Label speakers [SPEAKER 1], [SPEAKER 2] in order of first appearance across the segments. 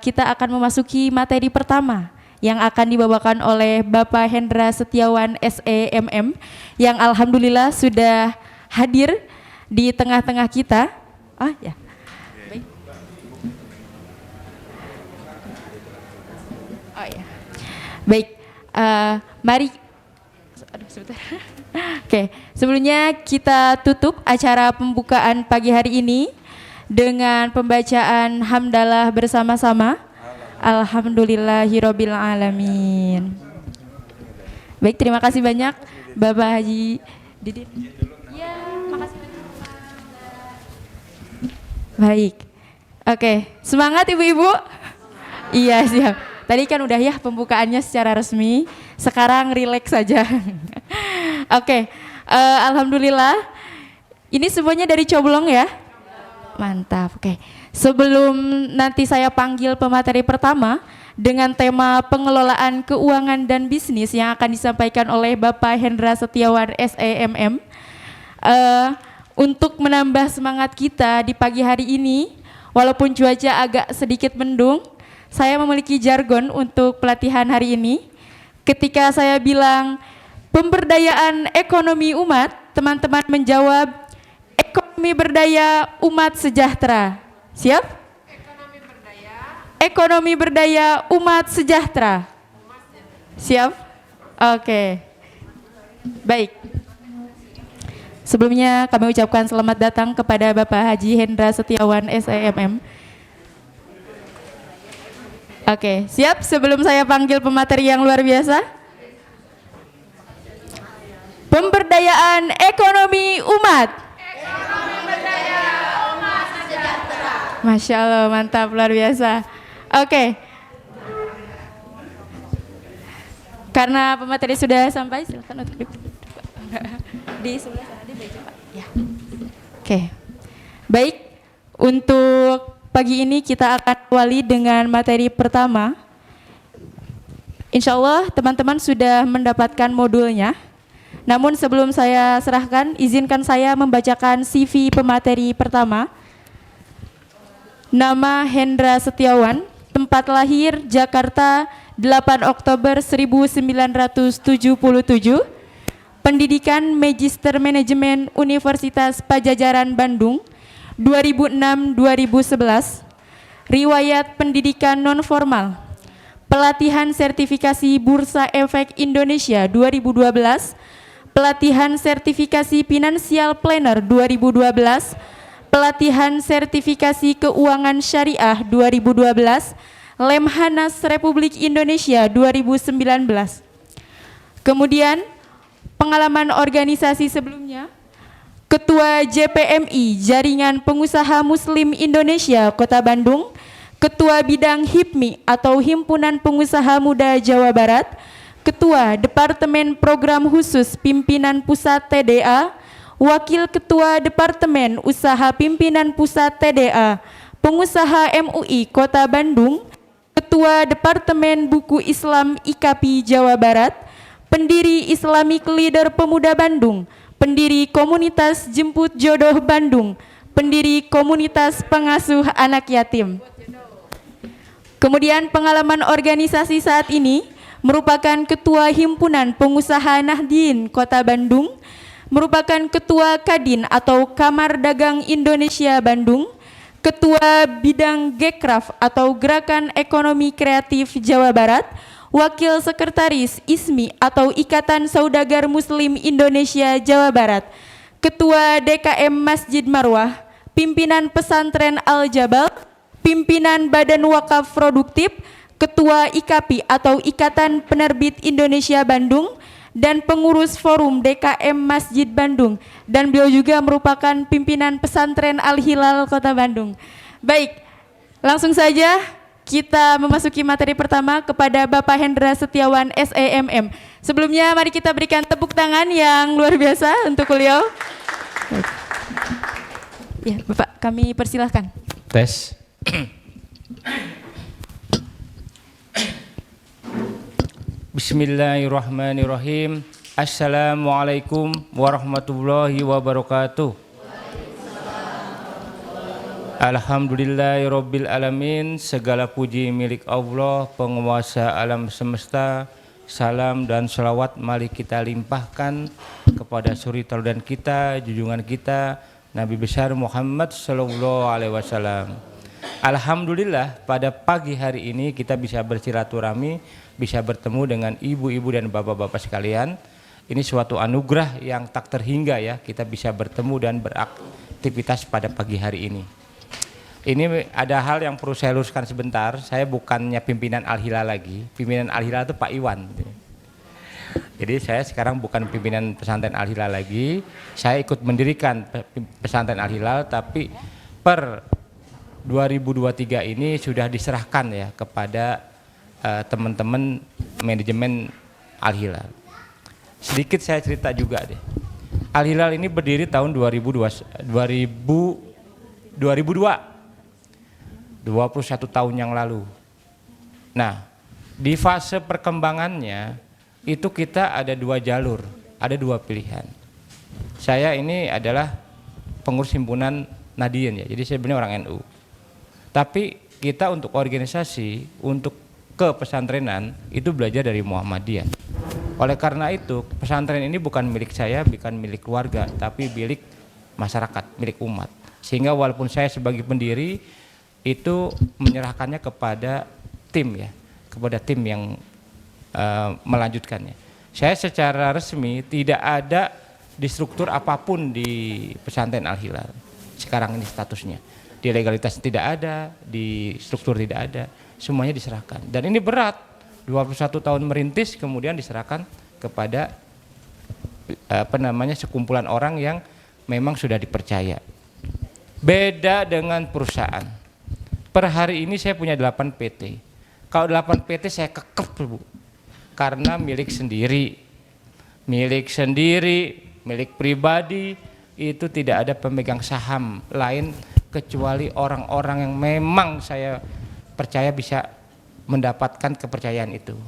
[SPEAKER 1] Kita akan memasuki materi pertama yang akan dibawakan oleh Bapak Hendra Setiawan SEMM yang alhamdulillah sudah hadir di tengah-tengah kita. Oh ya. Baik. Oh ya. Baik. Mari. Aduh, sebentar. Oke, sebelumnya kita tutup acara pembukaan pagi hari ini dengan pembacaan hamdalah bersama-sama. Alhamdulillahirabbil alamin. Baik, terima kasih banyak Bapak Haji Didin. Ya, makasih banyak. Baik. Oke, semangat Ibu-ibu? Iya, siap. Tadi kan udah ya pembukaannya secara resmi. Sekarang rileks saja. Oke, alhamdulillah. Ini semuanya dari Coblong ya? Mantap, oke. Sebelum nanti saya panggil pemateri pertama dengan tema pengelolaan keuangan dan bisnis yang akan disampaikan oleh Bapak Hendra Setiawan SEMM, untuk menambah semangat kita di pagi hari ini, walaupun cuaca agak sedikit mendung, saya memiliki jargon untuk pelatihan hari ini. Ketika saya bilang pemberdayaan ekonomi umat, teman-teman menjawab ekonomi berdaya umat sejahtera. Siap? Ekonomi berdaya umat sejahtera. Siap? Oke. Baik. Sebelumnya kami ucapkan selamat datang kepada Bapak Haji Hendra Setiawan SEMM. Oke, siap? Sebelum saya panggil pemateri yang luar biasa. Pemberdayaan ekonomi umat. Masya Allah, mantap, luar biasa. Oke. Karena pemateri sudah sampai, silakan untuk di sebelah sana di meja Pak. Ya. Oke. Baik, untuk pagi ini kita akan awali dengan materi pertama. Insya Allah teman-teman sudah mendapatkan modulnya. Namun sebelum saya serahkan, izinkan saya membacakan CV pemateri pertama. Nama Hendra Setiawan, tempat lahir Jakarta 8 Oktober 1977, pendidikan Magister Manajemen Universitas Padjadjaran Bandung 2006-2011, riwayat pendidikan non-formal, pelatihan sertifikasi Bursa Efek Indonesia 2012, pelatihan sertifikasi Financial Planner 2012, pelatihan sertifikasi keuangan syariah 2012, Lemhanas Republik Indonesia 2019. Kemudian pengalaman organisasi sebelumnya, Ketua JPMI Jaringan Pengusaha Muslim Indonesia Kota Bandung, Ketua Bidang HIPMI atau Himpunan Pengusaha Muda Jawa Barat, Ketua Departemen Program Khusus Pimpinan Pusat TDA, Wakil Ketua Departemen Usaha Pimpinan Pusat TDA, Pengusaha MUI Kota Bandung, Ketua Departemen Buku Islam IKAPI Jawa Barat, pendiri Islamic Leader Pemuda Bandung, pendiri Komunitas Jemput Jodoh Bandung, pendiri Komunitas Pengasuh Anak Yatim. Kemudian pengalaman organisasi saat ini merupakan Ketua Himpunan Pengusaha Nahdien Kota Bandung, merupakan Ketua Kadin atau Kamar Dagang Indonesia Bandung, Ketua Bidang Gekraf atau Gerakan Ekonomi Kreatif Jawa Barat, Wakil Sekretaris ISMI atau Ikatan Saudagar Muslim Indonesia Jawa Barat, Ketua DKM Masjid Marwah, Pimpinan Pesantren Al-Jabal, Pimpinan Badan Wakaf Produktif, Ketua IKAPI atau Ikatan Penerbit Indonesia Bandung, dan pengurus Forum DKM Masjid Bandung, dan beliau juga merupakan pimpinan Pesantren Al-Hilal Kota Bandung. Baik, langsung saja kita memasuki materi pertama kepada Bapak Hendra Setiawan SEMM. Sebelumnya mari kita berikan tepuk tangan yang luar biasa untuk beliau. Baik. Ya, Bapak, kami persilahkan.
[SPEAKER 2] Tes. Bismillahirrahmanirrahim. Assalamualaikum warahmatullahi wabarakatuh. Alhamdulillahirabbil alamin, segala puji milik Allah, penguasa alam semesta. Salam dan selawat mari kita limpahkan kepada suri tauladan kita, junjungan kita, Nabi besar Muhammad sallallahu alaihi wasallam. Alhamdulillah pada pagi hari ini kita bisa bersilaturahmi, bisa bertemu dengan ibu-ibu dan bapak-bapak sekalian. Ini suatu anugerah yang tak terhingga ya, kita bisa bertemu dan beraktivitas pada pagi hari ini. Ini ada hal yang perlu saya luruskan sebentar. Saya bukannya pimpinan Al-Hilal lagi. Pimpinan Al-Hilal itu Pak Iwan. Jadi saya sekarang bukan pimpinan pesantren Al-Hilal lagi. Saya ikut mendirikan pesantren Al-Hilal, tapi per 2023 ini sudah diserahkan ya kepada teman-teman manajemen Al-Hilal. Sedikit saya cerita juga deh. Al-Hilal ini berdiri tahun 2002. 21 tahun yang lalu. Nah, di fase perkembangannya itu kita ada dua jalur, ada dua pilihan. Saya ini adalah pengurus himpunan Nahdien ya, jadi saya sebenarnya orang NU. Tapi kita untuk organisasi, untuk kepesantrenan itu belajar dari Muhammadiyah. Oleh karena itu, pesantren ini bukan milik saya, bukan milik keluarga, tapi milik masyarakat, milik umat. Sehingga walaupun saya sebagai pendiri itu menyerahkannya kepada tim ya, kepada tim yang melanjutkannya. Saya secara resmi tidak ada di struktur apapun di pesantren Al-Hilal. Sekarang ini statusnya. Di legalitas tidak ada, di struktur tidak ada, semuanya diserahkan. Dan ini berat, 21 tahun merintis kemudian diserahkan kepada sekumpulan orang yang memang sudah dipercaya. Beda dengan perusahaan. Per hari ini saya punya 8 PT. Kalau 8 PT saya kekep Bu. Karena milik sendiri, milik pribadi, itu tidak ada pemegang saham lain kecuali orang-orang yang memang saya percaya bisa mendapatkan kepercayaan itu.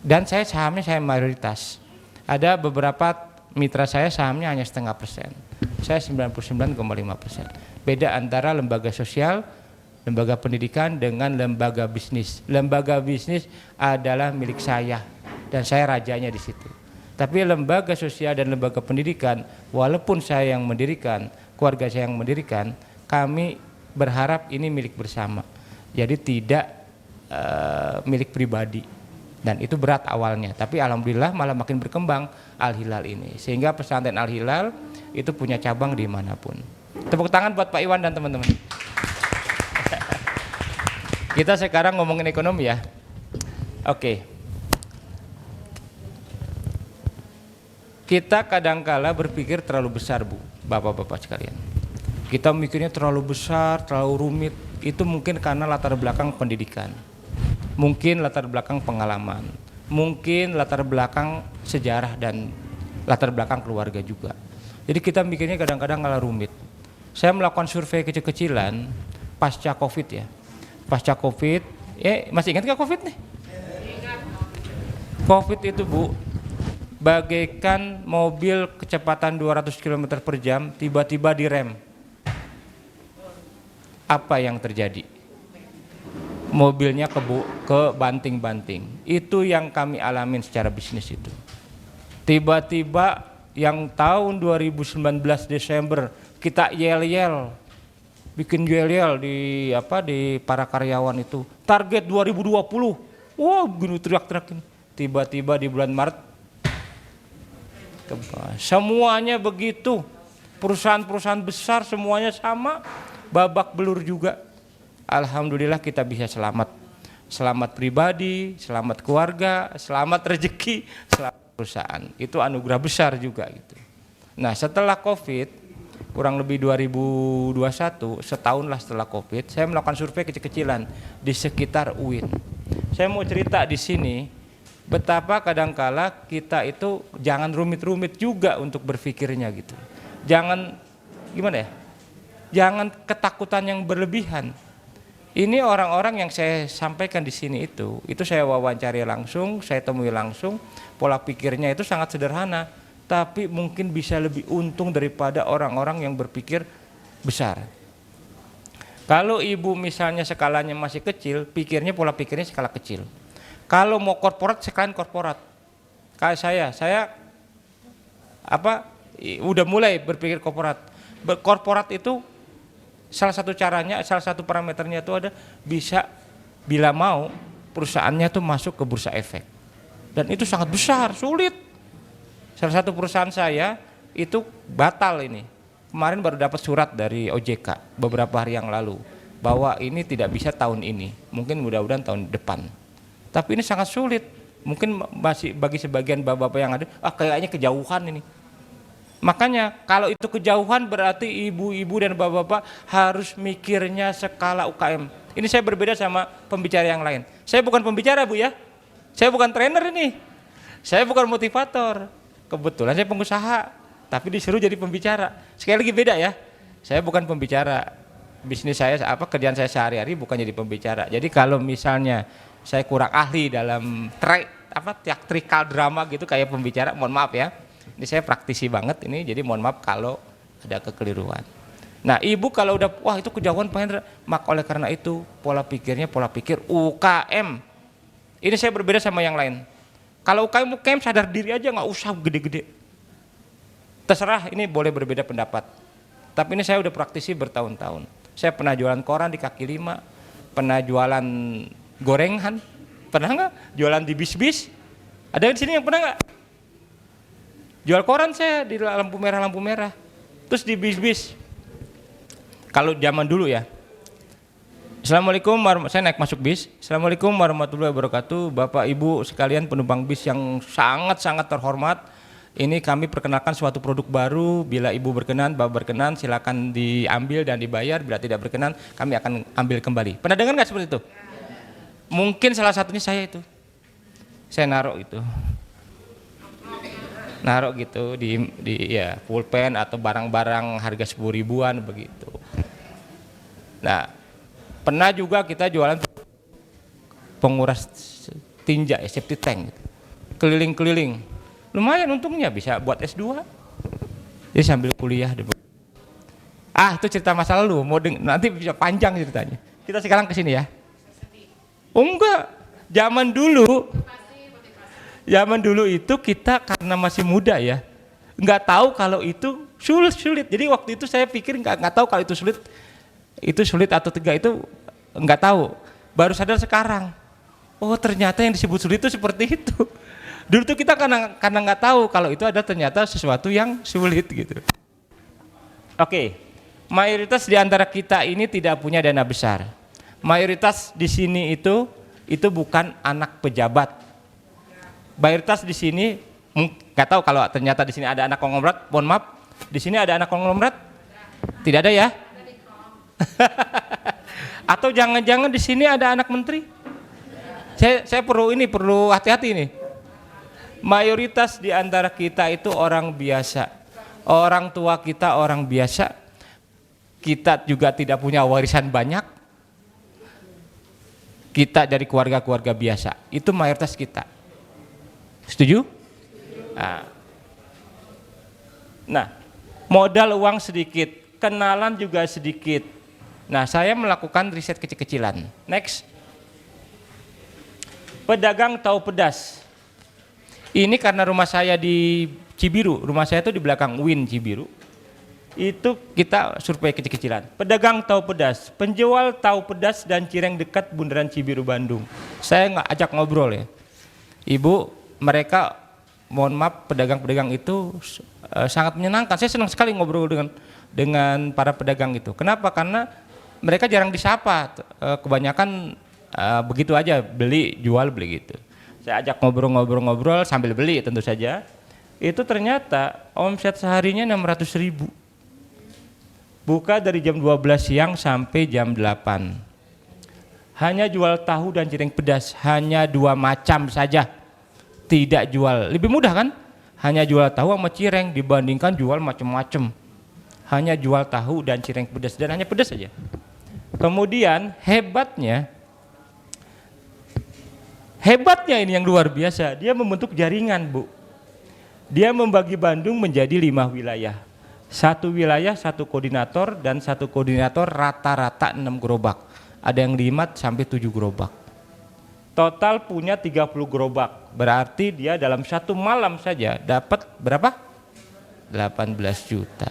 [SPEAKER 2] Dan sahamnya saya mayoritas. Ada beberapa mitra saya sahamnya hanya 0,5%. Saya 99,5%. Beda antara lembaga sosial, lembaga pendidikan dengan lembaga bisnis. Lembaga bisnis adalah milik saya dan saya rajanya di situ. Tapi lembaga sosial dan lembaga pendidikan, walaupun saya yang mendirikan, keluarga saya yang mendirikan, kami berharap ini milik bersama. Jadi tidak milik pribadi. Dan itu berat awalnya. Tapi alhamdulillah malah makin berkembang Al-Hilal ini. Sehingga pesantren Al-Hilal itu punya cabang dimanapun. Tepuk tangan buat Pak Iwan dan teman-teman. Kita sekarang ngomongin ekonomi ya. Oke. Kita kadangkala berpikir terlalu besar Bu, Bapak-bapak sekalian. Kita mikirnya terlalu besar, terlalu rumit. Itu mungkin karena latar belakang pendidikan. Mungkin latar belakang pengalaman. Mungkin latar belakang sejarah dan latar belakang keluarga juga. Jadi kita mikirnya kadang-kadang kalah rumit. Saya melakukan survei kecil-kecilan pasca Covid ya. Pasca Covid, masih ingat nggak Covid nih? Covid itu Bu, bagaikan mobil kecepatan 200 km per jam tiba-tiba direm. Apa yang terjadi? Mobilnya ke banting-banting. Itu yang kami alamin secara bisnis itu. Tiba-tiba yang tahun 2019 Desember kita yel-yel, bikin yel-yel di para karyawan itu. Target 2020. Wah, gini teriak-teriak ini. Tiba-tiba di bulan Maret semuanya begitu. Perusahaan-perusahaan besar semuanya sama, babak belur juga. Alhamdulillah kita bisa selamat. Selamat pribadi, selamat keluarga, selamat rezeki, selamat perusahaan. Itu anugerah besar juga gitu. Nah, setelah Covid, kurang lebih 2021, setahunlah setelah Covid, saya melakukan survei kecil-kecilan di sekitar UIN. Saya mau cerita di sini betapa kadangkala kita itu jangan rumit-rumit juga untuk berpikirnya gitu. Jangan gimana ya? Jangan ketakutan yang berlebihan. Ini orang-orang yang saya sampaikan di sini itu saya wawancari langsung, saya temui langsung, pola pikirnya itu sangat sederhana, tapi mungkin bisa lebih untung daripada orang-orang yang berpikir besar. Kalau ibu misalnya skalanya masih kecil, pola pikirnya skala kecil. Kalau mau korporat, sekalian korporat. Kayak saya udah mulai berpikir korporat. Korporat itu salah satu caranya, salah satu parameternya itu ada bisa bila mau perusahaannya tuh masuk ke bursa efek. Dan itu sangat besar, sulit. Salah satu perusahaan saya itu batal ini. Kemarin baru dapat surat dari OJK beberapa hari yang lalu bahwa ini tidak bisa tahun ini, mungkin mudah-mudahan tahun depan. Tapi ini sangat sulit. Mungkin masih bagi sebagian bapak-bapak yang ada, kayaknya kejauhan ini. Makanya kalau itu kejauhan berarti ibu-ibu dan bapak-bapak harus mikirnya skala UKM. Ini saya berbeda sama pembicara yang lain. Saya bukan pembicara, Bu ya. Saya bukan trainer ini. Saya bukan motivator. Kebetulan saya pengusaha, tapi disuruh jadi pembicara. Sekali lagi beda ya. Saya bukan pembicara. Bisnis saya kerjaan saya sehari-hari bukan jadi pembicara. Jadi kalau misalnya saya kurang ahli dalam teatrikal drama gitu kayak pembicara, mohon maaf ya. Ini saya praktisi banget ini, jadi mohon maaf kalau ada kekeliruan. Nah, ibu kalau udah itu kejauhan pengen, maka oleh karena itu pola pikir UKM. Ini saya berbeda sama yang lain. Kalau UKM sadar diri aja, nggak usah gede-gede. Terserah, ini boleh berbeda pendapat. Tapi ini saya udah praktisi bertahun-tahun. Saya pernah jualan koran di kaki lima, pernah jualan gorengan, pernah nggak? Jualan di bis-bis. Ada di sini yang pernah nggak? Jual koran saya di lampu merah. Terus di bis-bis. Kalau zaman dulu ya. Assalamualaikum, saya naik masuk bis. Assalamualaikum warahmatullahi wabarakatuh. Bapak Ibu sekalian penumpang bis yang sangat-sangat terhormat. Ini kami perkenalkan suatu produk baru. Bila Ibu berkenan, Bapak berkenan, silakan diambil dan dibayar. Bila tidak berkenan, kami akan ambil kembali. Pernah dengar nggak seperti itu? Mungkin salah satunya saya itu. Saya naruh gitu di pulpen atau barang-barang harga 10 ribuan begitu. Nah, pernah juga kita jualan penguras tinja, septic tank, keliling-keliling. Lumayan untungnya bisa buat S2. Jadi sambil kuliah. Itu cerita masa lalu, nanti bisa panjang ceritanya. Kita sekarang ke sini ya. Enggak, zaman dulu itu kita karena masih muda ya, nggak tahu kalau itu sulit. Jadi waktu itu saya pikir nggak tahu kalau itu sulit atau tidak, itu nggak tahu. Baru sadar sekarang, ternyata yang disebut sulit itu seperti itu. Dulu tuh kita karena nggak tahu kalau itu ada ternyata sesuatu yang sulit gitu. Oke, mayoritas di antara kita ini tidak punya dana besar. Mayoritas di sini itu bukan anak pejabat. Mayoritas di sini nggak tahu kalau ternyata di sini ada anak konglomerat. Mohon maaf, di sini ada anak konglomerat? Tidak ada ya? Atau jangan-jangan di sini ada anak menteri? Saya perlu hati-hati nih. Mayoritas di antara kita itu orang biasa. Orang tua kita orang biasa. Kita juga tidak punya warisan banyak. Kita dari keluarga-keluarga biasa. Itu mayoritas kita. Setuju? Nah, modal uang sedikit, kenalan juga sedikit. Nah, saya melakukan riset kecil-kecilan. Next. Pedagang tahu pedas. Ini karena rumah saya di Cibiru, rumah saya itu di belakang Win Cibiru. Itu kita survei kecil-kecilan. Pedagang tahu pedas, penjual tahu pedas dan cireng dekat Bundaran Cibiru Bandung. Saya nggak ajak ngobrol ya. Ibu, mereka mohon maaf, pedagang-pedagang itu sangat menyenangkan. Saya senang sekali ngobrol dengan para pedagang itu. Kenapa? Karena mereka jarang disapa. Kebanyakan begitu aja, beli, jual, beli gitu. Saya ajak ngobrol sambil beli tentu saja. Itu ternyata omset seharinya 600.000. Buka dari jam 12 siang sampai jam 8. Hanya jual tahu dan cireng pedas, hanya 2 macam saja. Tidak jual, lebih mudah kan? Hanya jual tahu sama cireng dibandingkan jual macam-macam. Hanya jual tahu dan cireng pedas dan hanya pedas saja. Kemudian hebatnya ini yang luar biasa, dia membentuk jaringan, Bu. Dia membagi Bandung menjadi 5 wilayah. Satu wilayah, satu koordinator, dan satu koordinator rata-rata 6 gerobak. Ada yang 5 sampai 7 gerobak. Total punya 30 gerobak. Berarti dia dalam satu malam saja dapat berapa? 18 juta.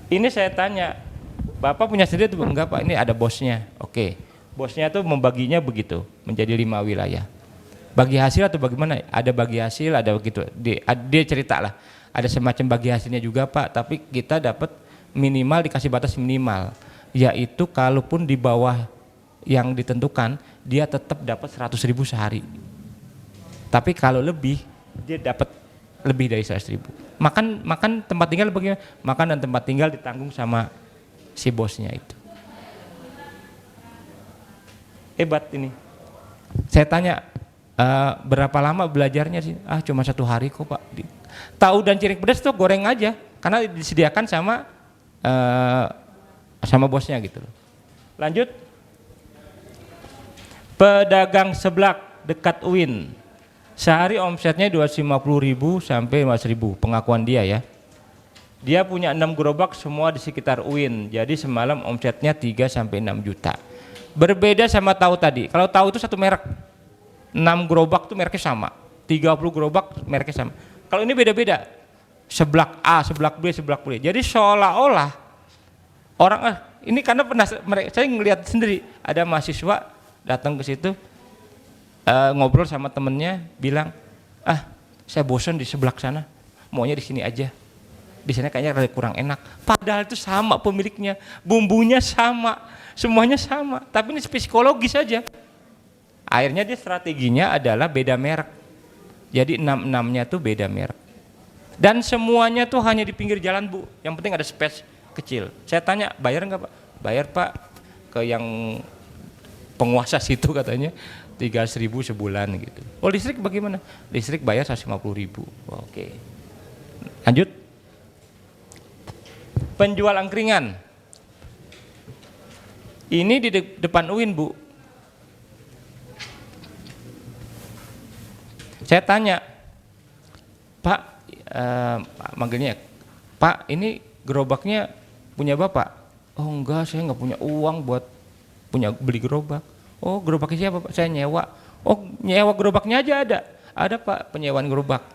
[SPEAKER 2] Ini saya tanya, Bapak punya sendiri atau enggak Pak? Ini ada bosnya. Oke. Bosnya tuh membaginya begitu, menjadi 5 wilayah. Bagi hasil atau bagaimana? Ada bagi hasil, ada begitu. Dia cerita lah. Ada semacam bagi hasilnya juga Pak, tapi kita dapat minimal, dikasih batas minimal, yaitu kalaupun di bawah yang ditentukan dia tetap dapat 100.000 sehari. Tapi kalau lebih dia dapat lebih dari 100.000. Makan tempat tinggal bagaimana? Makan dan tempat tinggal ditanggung sama si bosnya itu. Hebat ini. Saya tanya, berapa lama belajarnya sih? Cuma 1 hari kok Pak. Tahu dan cireng pedas tuh goreng aja, karena disediakan sama bosnya gitu loh. Lanjut. Pedagang seblak dekat UIN. Sehari omsetnya 250.000 sampai 500.000, pengakuan dia ya. Dia punya 6 gerobak semua di sekitar UIN. Jadi semalam omsetnya 3 sampai 6 juta. Berbeda sama tahu tadi. Kalau tahu itu satu merek. 6 gerobak tuh mereknya sama. 30 gerobak mereknya sama. Kalau ini beda-beda. Seblak A, seblak B, seblak B. Jadi seolah-olah orang ini karena saya ngelihat sendiri ada mahasiswa datang ke situ ngobrol sama temennya, bilang, saya bosan di seblak sana, maunya di sini aja. Di sana kayaknya rada kurang enak. Padahal itu sama pemiliknya, bumbunya sama, semuanya sama. Tapi ini psikologis saja. Akhirnya dia strateginya adalah beda merek. Jadi 6-6-nya tuh beda merek. Dan semuanya tuh hanya di pinggir jalan Bu. Yang penting ada space kecil. Saya tanya, bayar nggak Pak? Bayar Pak. Ke yang penguasa situ katanya 300.000 sebulan gitu. Oh listrik bagaimana? Listrik bayar 150.000. Oke. Lanjut. Penjual angkringan. Ini di depan UIN Bu. Saya tanya, Pak, manggilnya, Pak ini gerobaknya punya Bapak? Oh enggak, saya nggak punya uang buat beli gerobak. Oh gerobaknya siapa Pak? Saya nyewa. Oh nyewa gerobaknya aja ada. Ada Pak, penyewaan gerobak.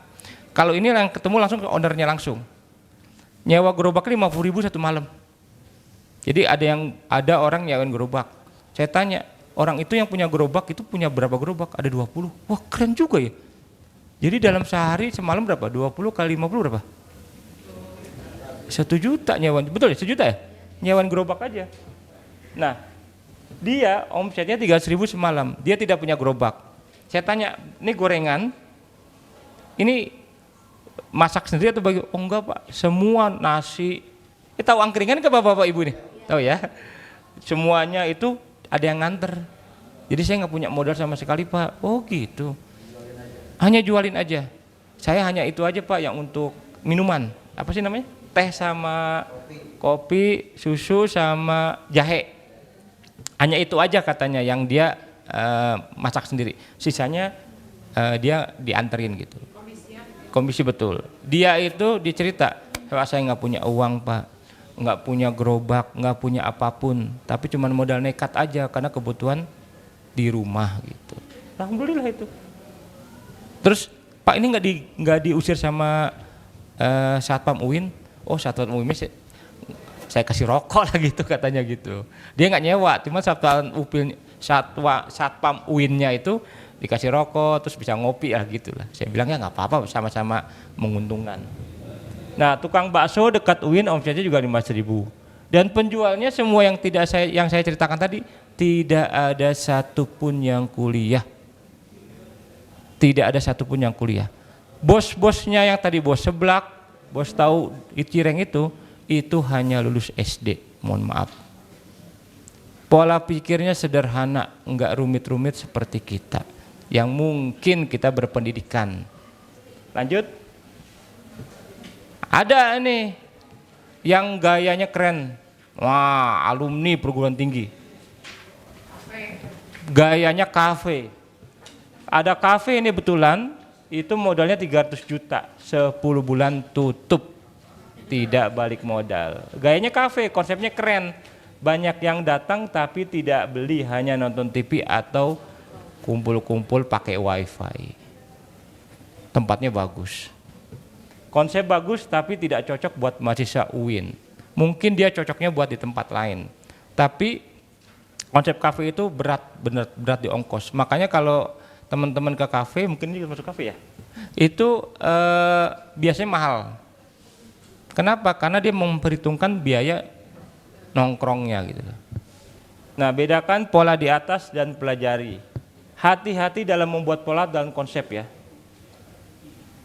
[SPEAKER 2] Kalau ini yang ketemu langsung ke ownernya langsung. Nyewa gerobak 50.000 satu malam. Jadi ada orang nyewain gerobak. Saya tanya, orang itu yang punya gerobak itu punya berapa gerobak? Ada 20. Wah keren juga ya. Jadi dalam sehari semalam berapa? 20 kali 50 berapa? 1 juta nyewan. Betul ya? 1 juta ya? Nyewan gerobak aja. Nah, dia omsetnya 300.000 semalam. Dia tidak punya gerobak. Saya tanya, ini gorengan, ini masak sendiri atau bagi? Oh enggak Pak, semua nasi. Tahu angkringan ke bapak-bapak ibu nih? Tahu ya? Semuanya itu ada yang nganter. Jadi saya nggak punya modal sama sekali Pak. Oh gitu. Hanya jualin aja. Saya hanya itu aja Pak yang untuk minuman. Apa sih namanya? Teh sama kopi, susu sama jahe. Hanya itu aja katanya yang dia masak sendiri. Sisanya dia dianterin gitu. Komisi betul. Dia itu dicerita, saya nggak punya uang Pak, nggak punya gerobak, nggak punya apapun, tapi cuma modal nekat aja karena kebutuhan di rumah gitu. Alhamdulillah itu. Terus Pak ini nggak diusir sama satpam UIN? Oh satpam UIN saya kasih rokok lah gitu katanya gitu. Dia nggak nyewa, cuma satpam UIN-nya itu dikasih rokok terus bisa ngopi lah gitulah. Saya bilang ya nggak apa-apa, sama-sama menguntungkan. Nah tukang bakso dekat UIN omsetnya juga 500.000. Dan penjualnya semua yang saya ceritakan tadi tidak ada satupun yang kuliah. Tidak ada satupun yang kuliah. Bos-bosnya yang tadi bos seblak, bos tahu cireng itu hanya lulus SD, mohon maaf. Pola pikirnya sederhana, enggak rumit-rumit seperti kita, yang mungkin kita berpendidikan. Lanjut. Ada nih yang gayanya keren. Wah, alumni perguruan tinggi. Gayanya kafe. Ada kafe ini betulan itu modalnya 300 juta, 10 bulan tutup, tidak balik modal. Gayanya kafe, konsepnya keren, banyak yang datang tapi tidak beli, hanya nonton TV atau kumpul-kumpul pakai wifi. Tempatnya bagus, konsep bagus tapi tidak cocok buat mahasiswa UIN. Mungkin dia cocoknya buat di tempat lain, tapi konsep kafe itu berat di ongkos. Makanya kalau teman-teman ke kafe, mungkin ini masuk kafe ya, itu biasanya mahal. Kenapa? Karena dia memperhitungkan biaya nongkrongnya gitu. Nah, bedakan pola di atas dan pelajari. Hati-hati dalam membuat pola dan konsep ya.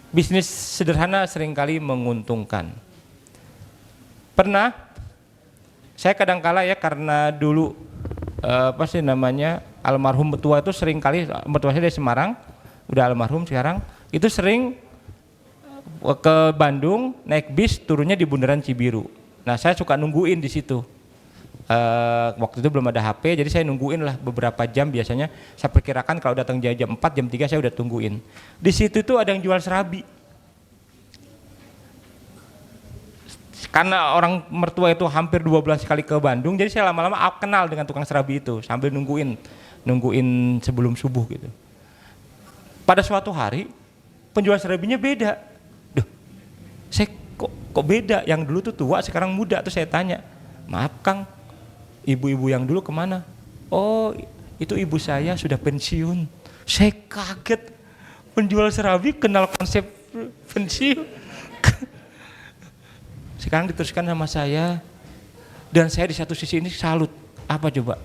[SPEAKER 2] Bisnis sederhana seringkali menguntungkan. Pernah, saya kadangkala ya, karena dulu almarhum mertua itu seringkali, mertua saya dari Semarang, udah almarhum sekarang, itu sering ke Bandung naik bis, turunnya di Bundaran Cibiru. Nah, saya suka nungguin di situ. Waktu itu belum ada HP, jadi saya nungguin lah beberapa jam biasanya. Saya perkirakan kalau datang jam 4, jam 3 saya udah tungguin. Di situ tuh ada yang jual serabi. Karena orang mertua itu hampir 12 kali ke Bandung, jadi saya lama-lama kenal dengan tukang serabi itu sambil nungguin sebelum subuh gitu. Pada suatu hari penjual serabinya beda. Duh, saya kok beda? Yang dulu tuh tua, sekarang muda. Terus saya tanya, maaf Kang, ibu-ibu yang dulu kemana? Oh, itu ibu saya sudah pensiun. Saya kaget, penjual serabi kenal konsep pensiun. Sekarang diteruskan sama saya, dan saya di satu sisi ini salut. Apa coba?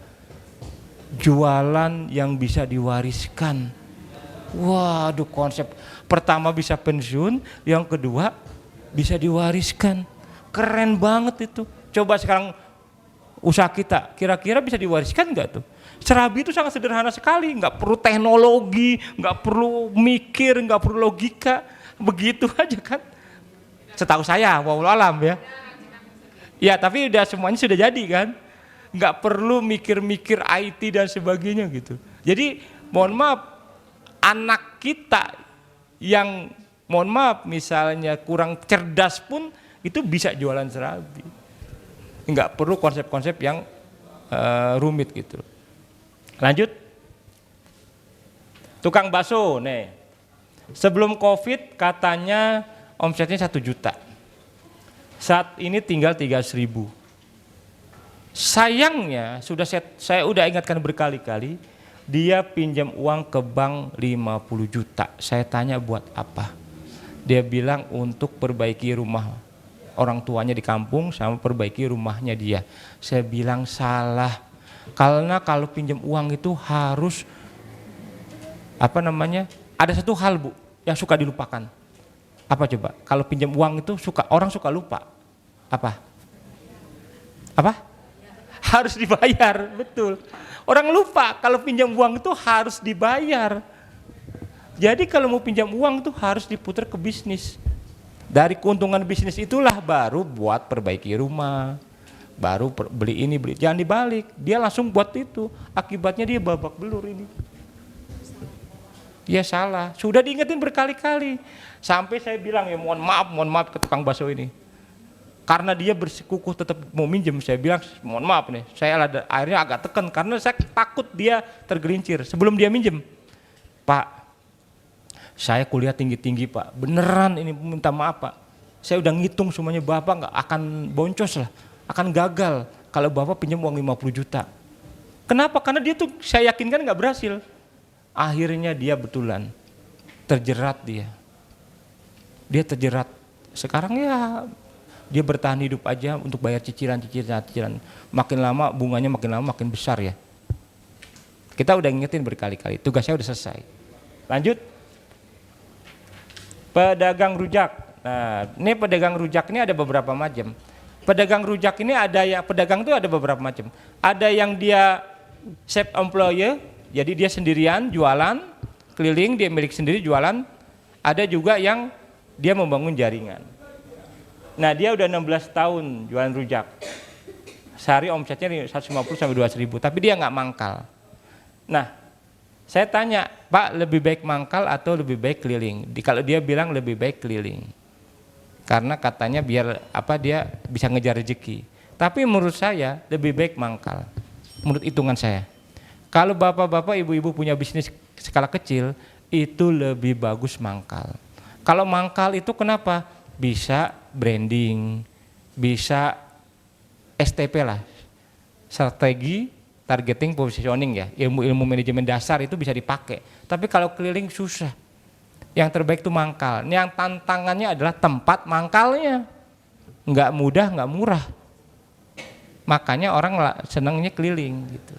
[SPEAKER 2] Jualan yang bisa diwariskan. Waduh, konsep pertama bisa pensiun, yang kedua bisa diwariskan. Keren banget itu. Coba sekarang usaha kita, kira-kira bisa diwariskan nggak tuh? Serabi itu sangat sederhana sekali, nggak perlu teknologi, nggak perlu mikir, nggak perlu logika, begitu aja kan? Setahu saya, wallahu alam ya. Ya, tapi udah semuanya sudah jadi kan? Nggak perlu mikir-mikir IT dan sebagainya gitu. Jadi mohon maaf, anak kita yang mohon maaf misalnya kurang cerdas pun itu bisa jualan serabi. Nggak perlu konsep-konsep yang rumit gitu. Lanjut. Tukang bakso nih. Sebelum COVID katanya omsetnya 1 juta. Saat ini tinggal 300.000. Sayangnya saya udah ingatkan berkali-kali, dia pinjam uang ke bank 50 juta. Saya tanya buat apa? Dia bilang untuk perbaiki rumah orang tuanya di kampung sama perbaiki rumahnya dia. Saya bilang salah. Karena kalau pinjam uang itu harus ada satu hal Bu yang suka dilupakan. Apa coba? Kalau pinjam uang itu orang suka lupa. Apa? Harus dibayar, betul. Orang lupa kalau pinjam uang itu harus dibayar. Jadi kalau mau pinjam uang itu harus diputar ke bisnis. Dari keuntungan bisnis itulah baru buat perbaiki rumah, baru beli ini, beli. Jangan dibalik, dia langsung buat itu. Akibatnya dia babak belur ini. Dia salah, sudah diingetin berkali-kali. Sampai saya bilang ya mohon maaf ke tukang bakso ini. Karena dia bersikukuh tetap mau minjem, saya bilang mohon maaf nih, saya akhirnya agak tekan karena saya takut dia tergelincir. Sebelum dia minjem, Pak, saya kuliah tinggi-tinggi Pak, beneran ini minta maaf Pak. Saya udah ngitung semuanya, Bapak nggak akan boncos lah, akan gagal kalau Bapak pinjam uang 50 juta. Kenapa? Karena dia tuh saya yakinkan nggak berhasil. Akhirnya dia betulan terjerat dia terjerat. Sekarang ya dia bertahan hidup aja untuk bayar cicilan. Makin lama bunganya makin besar ya. Kita udah ingetin berkali-kali, tugasnya udah selesai. Lanjut. Pedagang rujak. Nah, ini pedagang rujak ini ada beberapa macam. Pedagang rujak ini pedagang itu ada beberapa macam. Ada yang dia self employer, jadi dia sendirian jualan, keliling, dia milik sendiri jualan. Ada juga yang dia membangun jaringan. Nah, dia udah 16 tahun jualan rujak. Sehari omsetnya 150 sampai 200 ribu, tapi dia nggak mangkal. Nah, Saya tanya, Pak lebih baik mangkal atau lebih baik keliling? Kalau dia bilang lebih baik keliling, karena katanya biar apa dia bisa ngejar rezeki. Tapi menurut saya lebih baik mangkal, menurut hitungan saya. Kalau bapak-bapak, ibu-ibu punya bisnis skala kecil, itu lebih bagus mangkal. Kalau mangkal itu kenapa? Bisa branding, bisa STP lah, strategi targeting positioning ya, ilmu-ilmu manajemen dasar itu bisa dipakai. Tapi kalau keliling susah. Yang terbaik itu mangkal. Yang tantangannya adalah tempat mangkalnya. Nggak mudah, nggak murah. Makanya orang senangnya keliling gitu.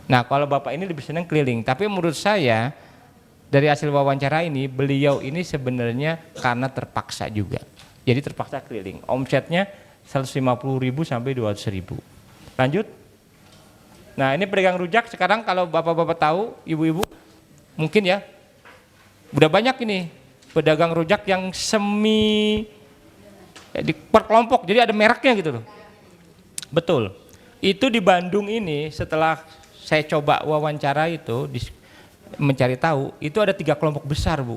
[SPEAKER 2] Nah, kalau Bapak ini lebih senang keliling, tapi menurut saya dari hasil wawancara ini, beliau ini sebenarnya karena terpaksa juga. Jadi terpaksa keliling. Omsetnya 150.000 sampai 200.000. Lanjut. Nah, ini pedagang rujak sekarang kalau bapak-bapak tahu, ibu-ibu mungkin ya, udah banyak ini pedagang rujak yang semi di per kelompok, jadi ada mereknya gitu loh. Betul. Itu di Bandung ini setelah saya coba wawancara itu mencari tahu, itu ada 3 kelompok besar, Bu.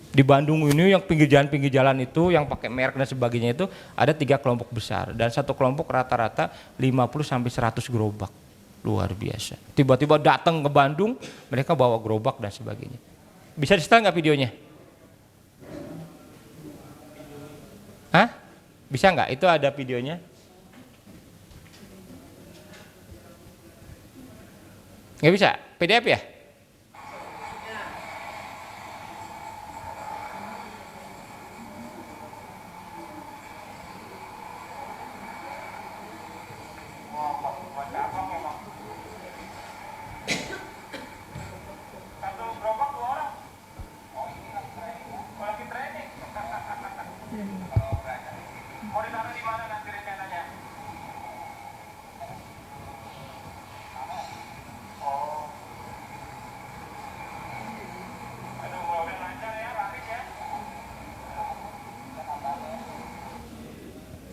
[SPEAKER 2] Di Bandung ini yang pinggir jalan itu yang pakai merek dan sebagainya itu ada 3 kelompok besar dan satu kelompok rata-rata 50 sampai 100 gerobak. Luar biasa. Tiba-tiba datang ke Bandung, mereka bawa gerobak dan sebagainya. Bisa di-setel nggak videonya? Hah? Bisa nggak? Itu ada videonya. Nggak bisa? PDF ya?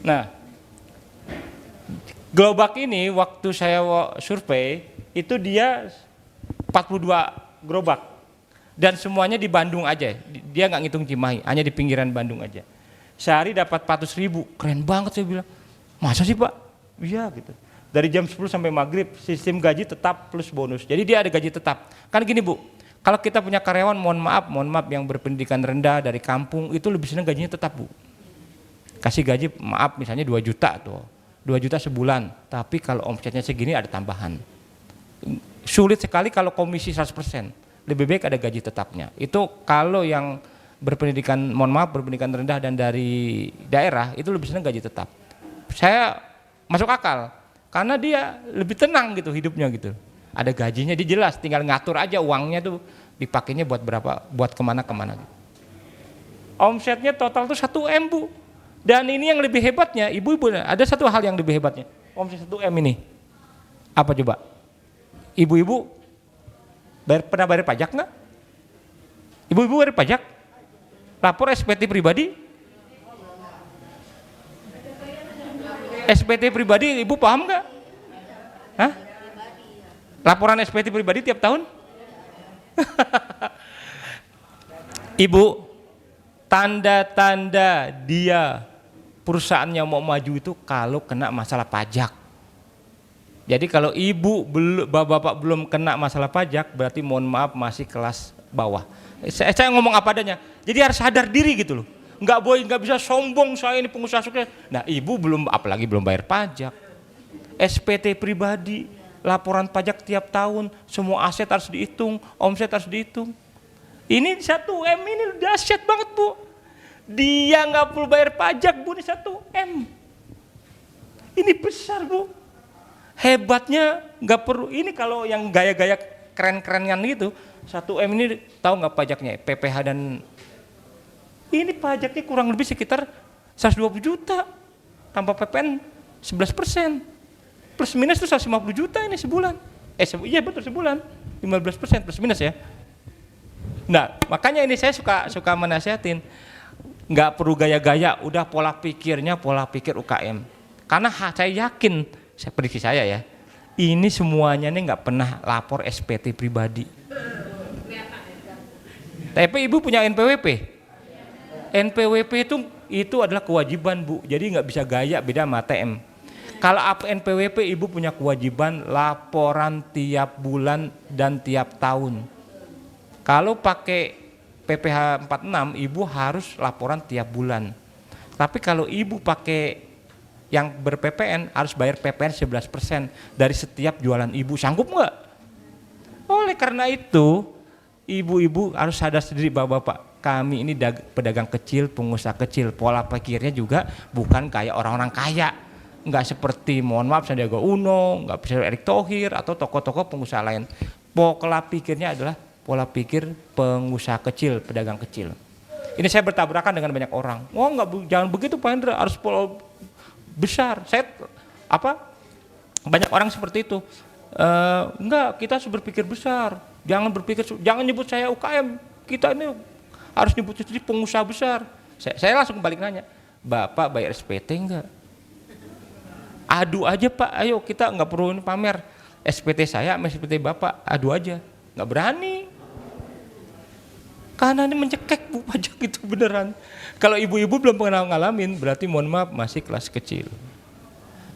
[SPEAKER 2] Nah, gerobak ini waktu saya survei itu dia 42 gerobak dan semuanya di Bandung aja, dia nggak ngitung Cimahi, hanya di pinggiran Bandung aja. Sehari dapat 400.000, keren banget saya bilang. Masa sih Pak? Iya gitu. Dari jam 10 sampai maghrib, sistem gaji tetap plus bonus. Jadi dia ada gaji tetap. Kan gini Bu, kalau kita punya karyawan, mohon maaf yang berpendidikan rendah dari kampung itu lebih senang gajinya tetap Bu. Kasih gaji maaf misalnya 2 juta tuh, 2 juta sebulan, tapi kalau omsetnya segini ada tambahan. Sulit sekali kalau komisi 100%, lebih baik ada gaji tetapnya. Itu kalau yang berpendidikan, berpendidikan rendah dan dari daerah itu lebih senang gaji tetap. Saya masuk akal, karena dia lebih tenang gitu hidupnya gitu. Ada gajinya dia jelas, tinggal ngatur aja uangnya tuh dipakainya buat berapa, buat kemana-kemana. Omsetnya total tuh 1 M Bu. Dan ini yang lebih hebatnya, ibu-ibu, ada satu hal yang lebih hebatnya. Omset 1 M ini, apa coba? Ibu-ibu pernah bayar pajak nggak? Ibu-ibu bayar pajak? Lapor SPT pribadi? SPT pribadi, ibu paham nggak? Hah? Laporan SPT pribadi tiap tahun? Ibu, tanda-tanda dia perusahaannya mau maju itu kalau kena masalah pajak. Jadi kalau ibu, bapak belum kena masalah pajak, berarti mohon maaf masih kelas bawah. Saya ngomong apa adanya. Jadi harus sadar diri gitu loh. Nggak bisa sombong saya ini pengusaha sukses. Nah ibu belum, apalagi belum bayar pajak. SPT pribadi, laporan pajak tiap tahun, semua aset harus dihitung, omset harus dihitung. Ini 1 M ini dahsyat banget Bu. Dia nggak perlu bayar pajak Bu, ini 1 M. Ini besar Bu. Hebatnya nggak perlu, ini kalau yang gaya-gaya keren-kerenan gitu, 1 M ini tahu nggak pajaknya? PPH dan ini pajaknya kurang lebih sekitar 120 juta. Tanpa PPN 11%. Plus minus itu 150 juta ini sebulan. Iya betul sebulan. 15% plus minus ya. Nah makanya ini saya suka menasihatin. Nggak perlu gaya-gaya, udah pola pikir UKM. Karena saya yakin, prediksi saya ya, ini semuanya nih nggak pernah lapor SPT pribadi. Tapi ibu punya NPWP. NPWP itu adalah kewajiban Bu, jadi nggak bisa gaya, beda sama ATM. Kalau NPWP ibu punya kewajiban laporan tiap bulan dan tiap tahun. Kalau pakai PPh 46 ibu harus laporan tiap bulan. Tapi kalau ibu pakai yang ber-PPN harus bayar PPN 11% dari setiap jualan ibu. Sanggup nggak? Oleh karena itu ibu-ibu harus sadar sendiri, bapak-bapak, kami ini pedagang kecil, pengusaha kecil, pola pikirnya juga bukan kayak orang-orang kaya, nggak seperti mohon maaf Sandiaga Uno, nggak bisa Erick Thohir atau tokoh-tokoh pengusaha lain. Pola pikirnya adalah pola pikir pengusaha kecil, pedagang kecil. Ini saya bertabrakan dengan banyak orang. Oh nggak, jangan begitu Pak Hendra, harus pola besar. Saya banyak orang seperti itu. Enggak, kita harus berpikir besar. Jangan nyebut saya UKM. Kita ini harus nyebut jadi pengusaha besar. Saya langsung balik nanya, Bapak bayar SPT enggak? Adu aja Pak, ayo kita nggak perlu pamer. SPT saya sama SPT Bapak, adu aja. Nggak berani. Karena ini mencekek Bu, pajak itu beneran. Kalau ibu-ibu belum pernah ngalamin, berarti mohon maaf masih kelas kecil.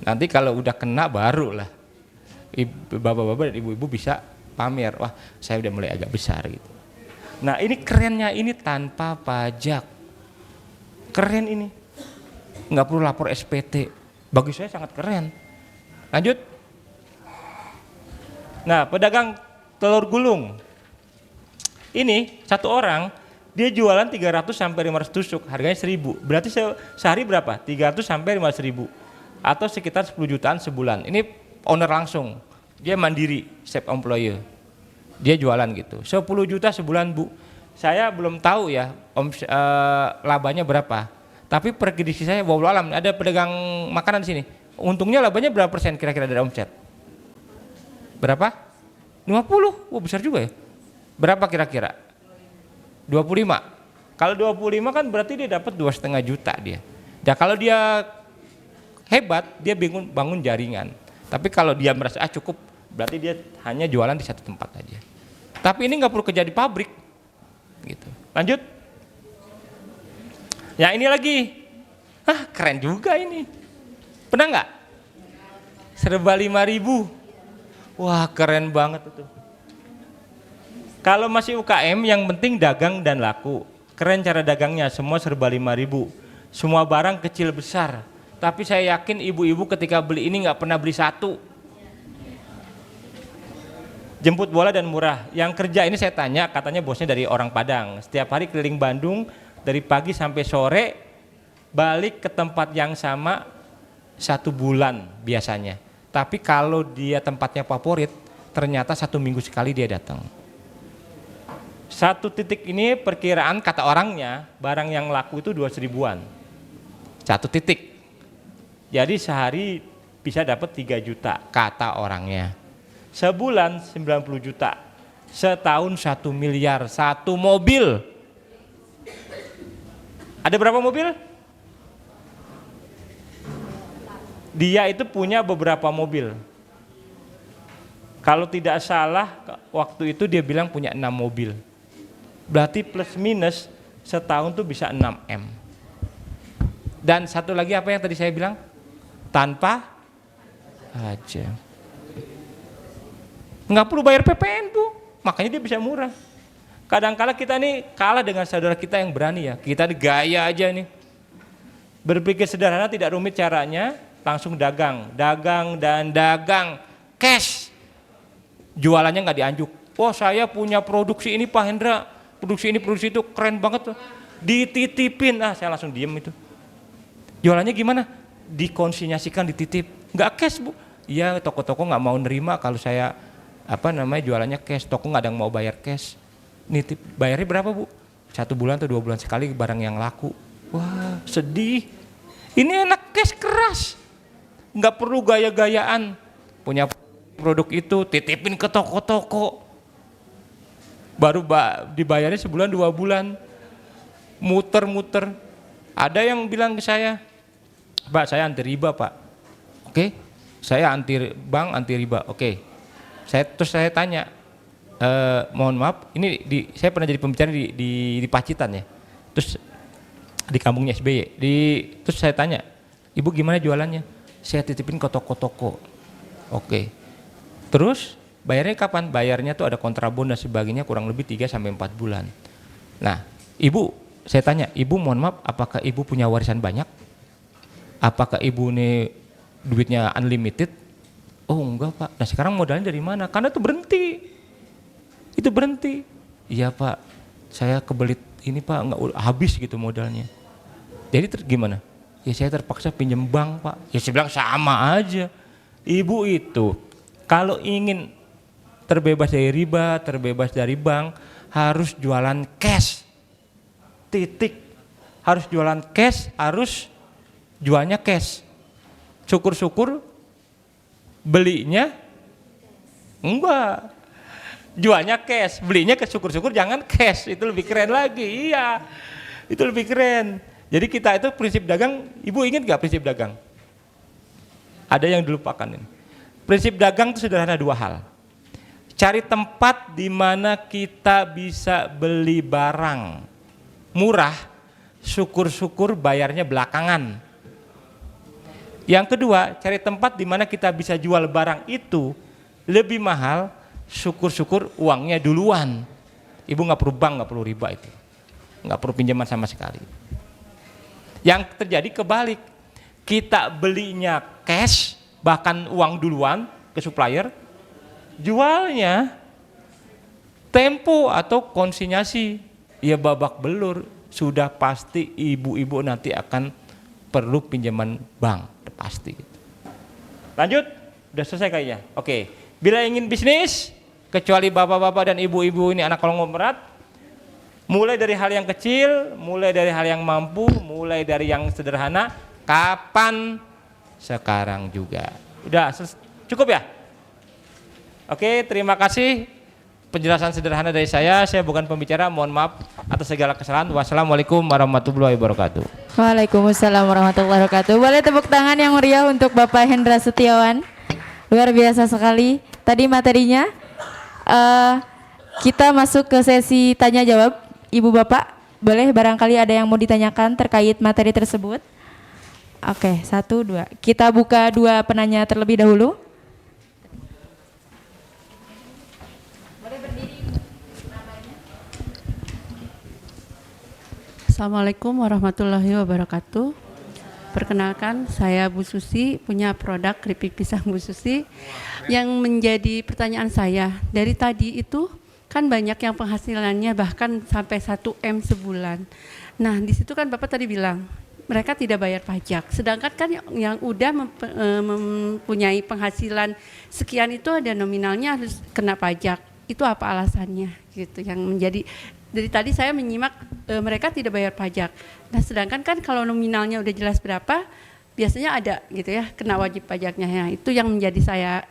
[SPEAKER 2] Nanti kalau udah kena barulah bapak-bapak dan ibu-ibu bisa pamer, wah saya udah mulai agak besar gitu. Nah ini kerennya, ini tanpa pajak. Keren ini. Nggak perlu lapor SPT. Bagi saya sangat keren. Lanjut. Nah pedagang telur gulung. Ini satu orang dia jualan 300 sampai 500 tusuk, harganya 1.000. Berarti sehari berapa? 300 sampai 500.000 atau sekitar 10 jutaan sebulan. Ini owner langsung, dia mandiri, self employer. Dia jualan gitu. 10 juta sebulan Bu. Saya belum tahu ya labanya berapa. Tapi prediksi saya, wallahu alam, ada pedagang makanan di sini. Untungnya labanya berapa persen kira-kira dari omset? Berapa? 50. Wah besar juga ya. Berapa kira-kira? 25. Kalau 25 kan berarti dia dapat 2,5 juta dia. Ya kalau dia hebat, dia bangun jaringan. Tapi kalau dia merasa cukup, berarti dia hanya jualan di satu tempat aja. Tapi ini nggak perlu kerja di pabrik, gitu. Lanjut. Ya ini lagi, keren juga ini. Pernah nggak? Serba 5.000. Wah keren banget itu. Kalau masih UKM yang penting dagang dan laku. Keren cara dagangnya, semua serba 5.000. Semua barang kecil besar. Tapi saya yakin ibu-ibu ketika beli ini nggak pernah beli satu. Jemput bola dan murah. Yang kerja ini saya tanya, katanya bosnya dari orang Padang. Setiap hari keliling Bandung dari pagi sampai sore, balik ke tempat yang sama 1 bulan biasanya. Tapi kalau dia tempatnya favorit, ternyata 1 minggu sekali dia datang. 1 titik ini perkiraan kata orangnya barang yang laku itu 200.000-an. 1 titik. Jadi sehari bisa dapat 3 juta kata orangnya. Sebulan 90 juta. Setahun 1 miliar. 1 mobil. Ada berapa mobil? Dia itu punya beberapa mobil. Kalau tidak salah waktu itu dia bilang punya 6 mobil. Berarti plus minus setahun tuh bisa 6 M. Dan satu lagi apa yang tadi saya bilang? Tanpa aja. Nggak perlu bayar PPN Bu, makanya dia bisa murah. Kadang-kala kita nih kalah dengan saudara kita yang berani ya. Kita gaya aja nih. Berpikir sederhana tidak rumit caranya, langsung dagang dan dagang, cash. Jualannya nggak dianjuk. Wah saya punya produksi ini Pak Hendra. Produksi ini, produksi itu keren banget tuh. Dititipin, saya langsung diem itu. Jualannya gimana? Dikonsinyasikan, dititip. Nggak cash Bu. Iya toko-toko nggak mau nerima kalau saya jualannya cash. Toko nggak ada yang mau bayar cash. Nitip, bayarnya berapa Bu? 1 bulan atau 2 bulan sekali barang yang laku. Wah sedih. Ini enak cash keras. Nggak perlu gaya-gayaan. Punya produk itu titipin ke toko-toko. Baru dibayarnya sebulan 2 bulan, muter-muter. Ada yang bilang ke saya, Pak saya anti riba Pak. Oke, saya anti bank, anti riba. Oke. Terus saya tanya, mohon maaf, ini saya pernah jadi pembicara di Pacitan ya. Terus di kampungnya SBY. Terus saya tanya, ibu gimana jualannya? Saya titipin ke toko-toko. Oke. Terus bayarnya kapan? Bayarnya tuh ada kontrabon dan sebagainya kurang lebih 3 sampai 4 bulan. Nah, ibu, saya tanya, ibu mohon maaf, apakah ibu punya warisan banyak? Apakah ibu nih duitnya unlimited? Oh enggak Pak. Nah sekarang modalnya dari mana? Karena itu berhenti. Itu berhenti. Iya Pak, saya kebelit ini Pak, nggak habis gitu modalnya. Jadi gimana? Ya saya terpaksa pinjam bank Pak. Ya saya bilang sama aja. Ibu itu kalau ingin terbebas dari riba, terbebas dari bank, harus jualan cash. Titik. Harus jualan cash, harus jualnya cash. Syukur-syukur belinya enggak. Jualnya cash, belinya ke syukur-syukur jangan cash. Itu lebih keren lagi. Iya. Itu lebih keren. Jadi kita itu prinsip dagang, ibu ingat gak prinsip dagang? Ada yang dilupakan ini. Prinsip dagang itu sederhana 2 hal. Cari tempat di mana kita bisa beli barang murah, syukur-syukur bayarnya belakangan. Yang kedua, cari tempat di mana kita bisa jual barang itu lebih mahal, syukur-syukur uangnya duluan. Ibu nggak perlu bank, nggak perlu riba itu, nggak perlu pinjaman sama sekali. Yang terjadi kebalik, kita belinya cash, bahkan uang duluan ke supplier, jualnya tempo atau konsinyasi, ya babak belur, sudah pasti ibu-ibu nanti akan perlu pinjaman bank, pasti. Lanjut, udah selesai kayaknya. Oke, bila ingin bisnis, kecuali bapak-bapak dan ibu-ibu ini anak konglomerat, mulai dari hal yang kecil, mulai dari hal yang mampu, mulai dari yang sederhana, kapan? Sekarang juga. Udah cukup ya? Oke, terima kasih penjelasan sederhana dari saya bukan pembicara, mohon maaf atas segala kesalahan. Wassalamualaikum warahmatullahi wabarakatuh.
[SPEAKER 1] Waalaikumsalam warahmatullahi wabarakatuh. Boleh tepuk tangan yang meriah untuk Bapak Hendra Setiawan. Luar biasa sekali. Tadi materinya kita masuk ke sesi tanya jawab. Ibu Bapak, boleh barangkali ada yang mau ditanyakan terkait materi tersebut? Oke, 1, 2. Kita buka 2 penanya terlebih dahulu.
[SPEAKER 3] Assalamualaikum warahmatullahi wabarakatuh. Perkenalkan, saya Bu Susi, punya produk keripik pisang Bu Susi. Yang menjadi pertanyaan saya, dari tadi itu kan banyak yang penghasilannya bahkan sampai 1 M sebulan. Nah di situ kan Bapak tadi bilang mereka tidak bayar pajak. Sedangkan kan yang udah mempunyai penghasilan sekian itu ada nominalnya harus kena pajak. Itu apa alasannya? Gitu yang menjadi dari tadi saya menyimak mereka tidak bayar pajak. Nah sedangkan kan kalau nominalnya udah jelas berapa, biasanya ada gitu ya kena wajib pajaknya. Ya, itu yang menjadi saya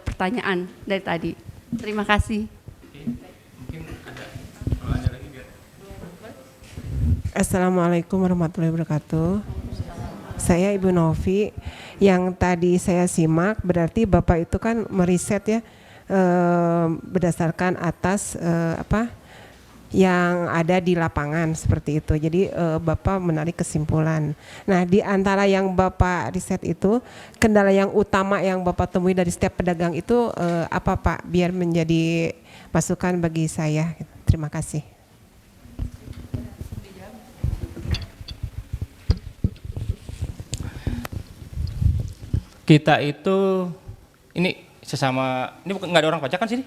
[SPEAKER 3] pertanyaan dari tadi. Terima kasih.
[SPEAKER 4] Assalamualaikum warahmatullahi wabarakatuh. Saya Ibu Novi. Yang tadi saya simak berarti Bapak itu kan meriset ya berdasarkan atas yang ada di lapangan seperti itu. Jadi Bapak menarik kesimpulan. Nah, di antara yang Bapak riset itu, kendala yang utama yang Bapak temui dari setiap pedagang itu apa Pak? Biar menjadi masukan bagi saya. Terima kasih.
[SPEAKER 2] Kita itu ini sesama, ini bukan nggak ada orang pajak kan sini?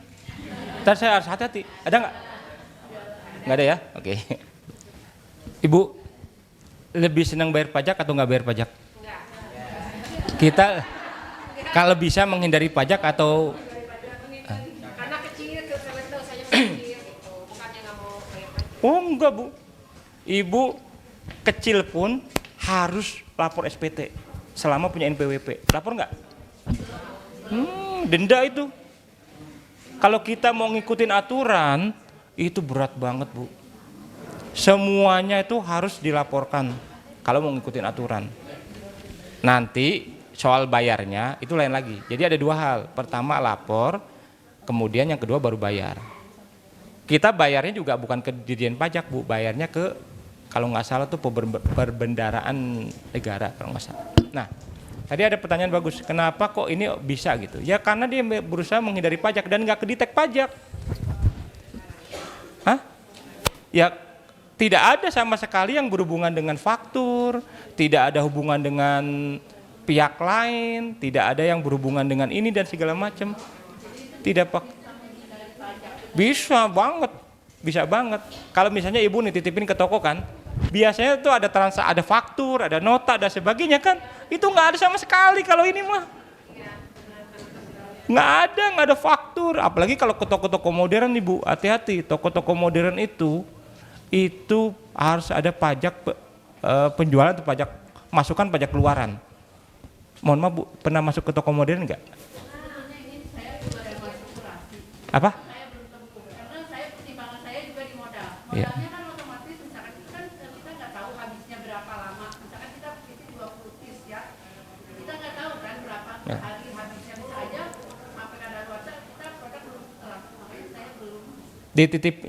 [SPEAKER 2] Ntar saya harus hati-hati. Ada nggak? Nggak ada ya? Oke. Ibu lebih senang bayar pajak atau nggak bayar pajak? Enggak. Kita kalau bisa menghindari pajak atau
[SPEAKER 5] karena kecil kebetulan dosanya kecil gitu, bukannya nggak mau bayar pajak.
[SPEAKER 2] oh enggak Bu, ibu kecil pun harus lapor SPT selama punya NPWP. Lapor nggak? Denda itu. Kalau kita mau ngikutin aturan itu berat banget Bu. Semuanya itu harus dilaporkan kalau mau ngikutin aturan. Nanti soal bayarnya itu lain lagi. Jadi ada dua hal. Pertama lapor, kemudian yang kedua baru bayar. Kita bayarnya juga bukan ke Dirjen Pajak, Bu, bayarnya ke kalau nggak salah tuh perbendaraan negara kalau nggak salah. Nah, tadi ada pertanyaan bagus, kenapa kok ini bisa gitu? Ya karena dia berusaha menghindari pajak dan nggak kedetek pajak. Hah? Ya tidak ada sama sekali yang berhubungan dengan faktur, tidak ada hubungan dengan pihak lain, tidak ada yang berhubungan dengan ini dan segala macam. Tidak pak. Bisa banget, bisa banget. Kalau misalnya ibu nitipin ke toko kan, biasanya tuh ada ada faktur, ada nota, dan sebagainya kan. Itu nggak ada sama sekali kalau ini mah. Nggak ada faktur. Apalagi kalau ke toko-toko modern nih Bu, hati-hati. Toko-toko modern itu harus ada pajak penjualan atau pajak masukan, pajak keluaran. Mohon maaf Bu, pernah masuk ke toko modern nggak? Apa? Ya.
[SPEAKER 3] Kan otomatis misalkan itu kan kita nggak tahu habisnya berapa lama. Misalkan kita isi 20 piece ya, kita nggak tahu kan berapa hari habisnya, bisa aja sampai kadaluarsa kita produk belum laku, makanya saya belum.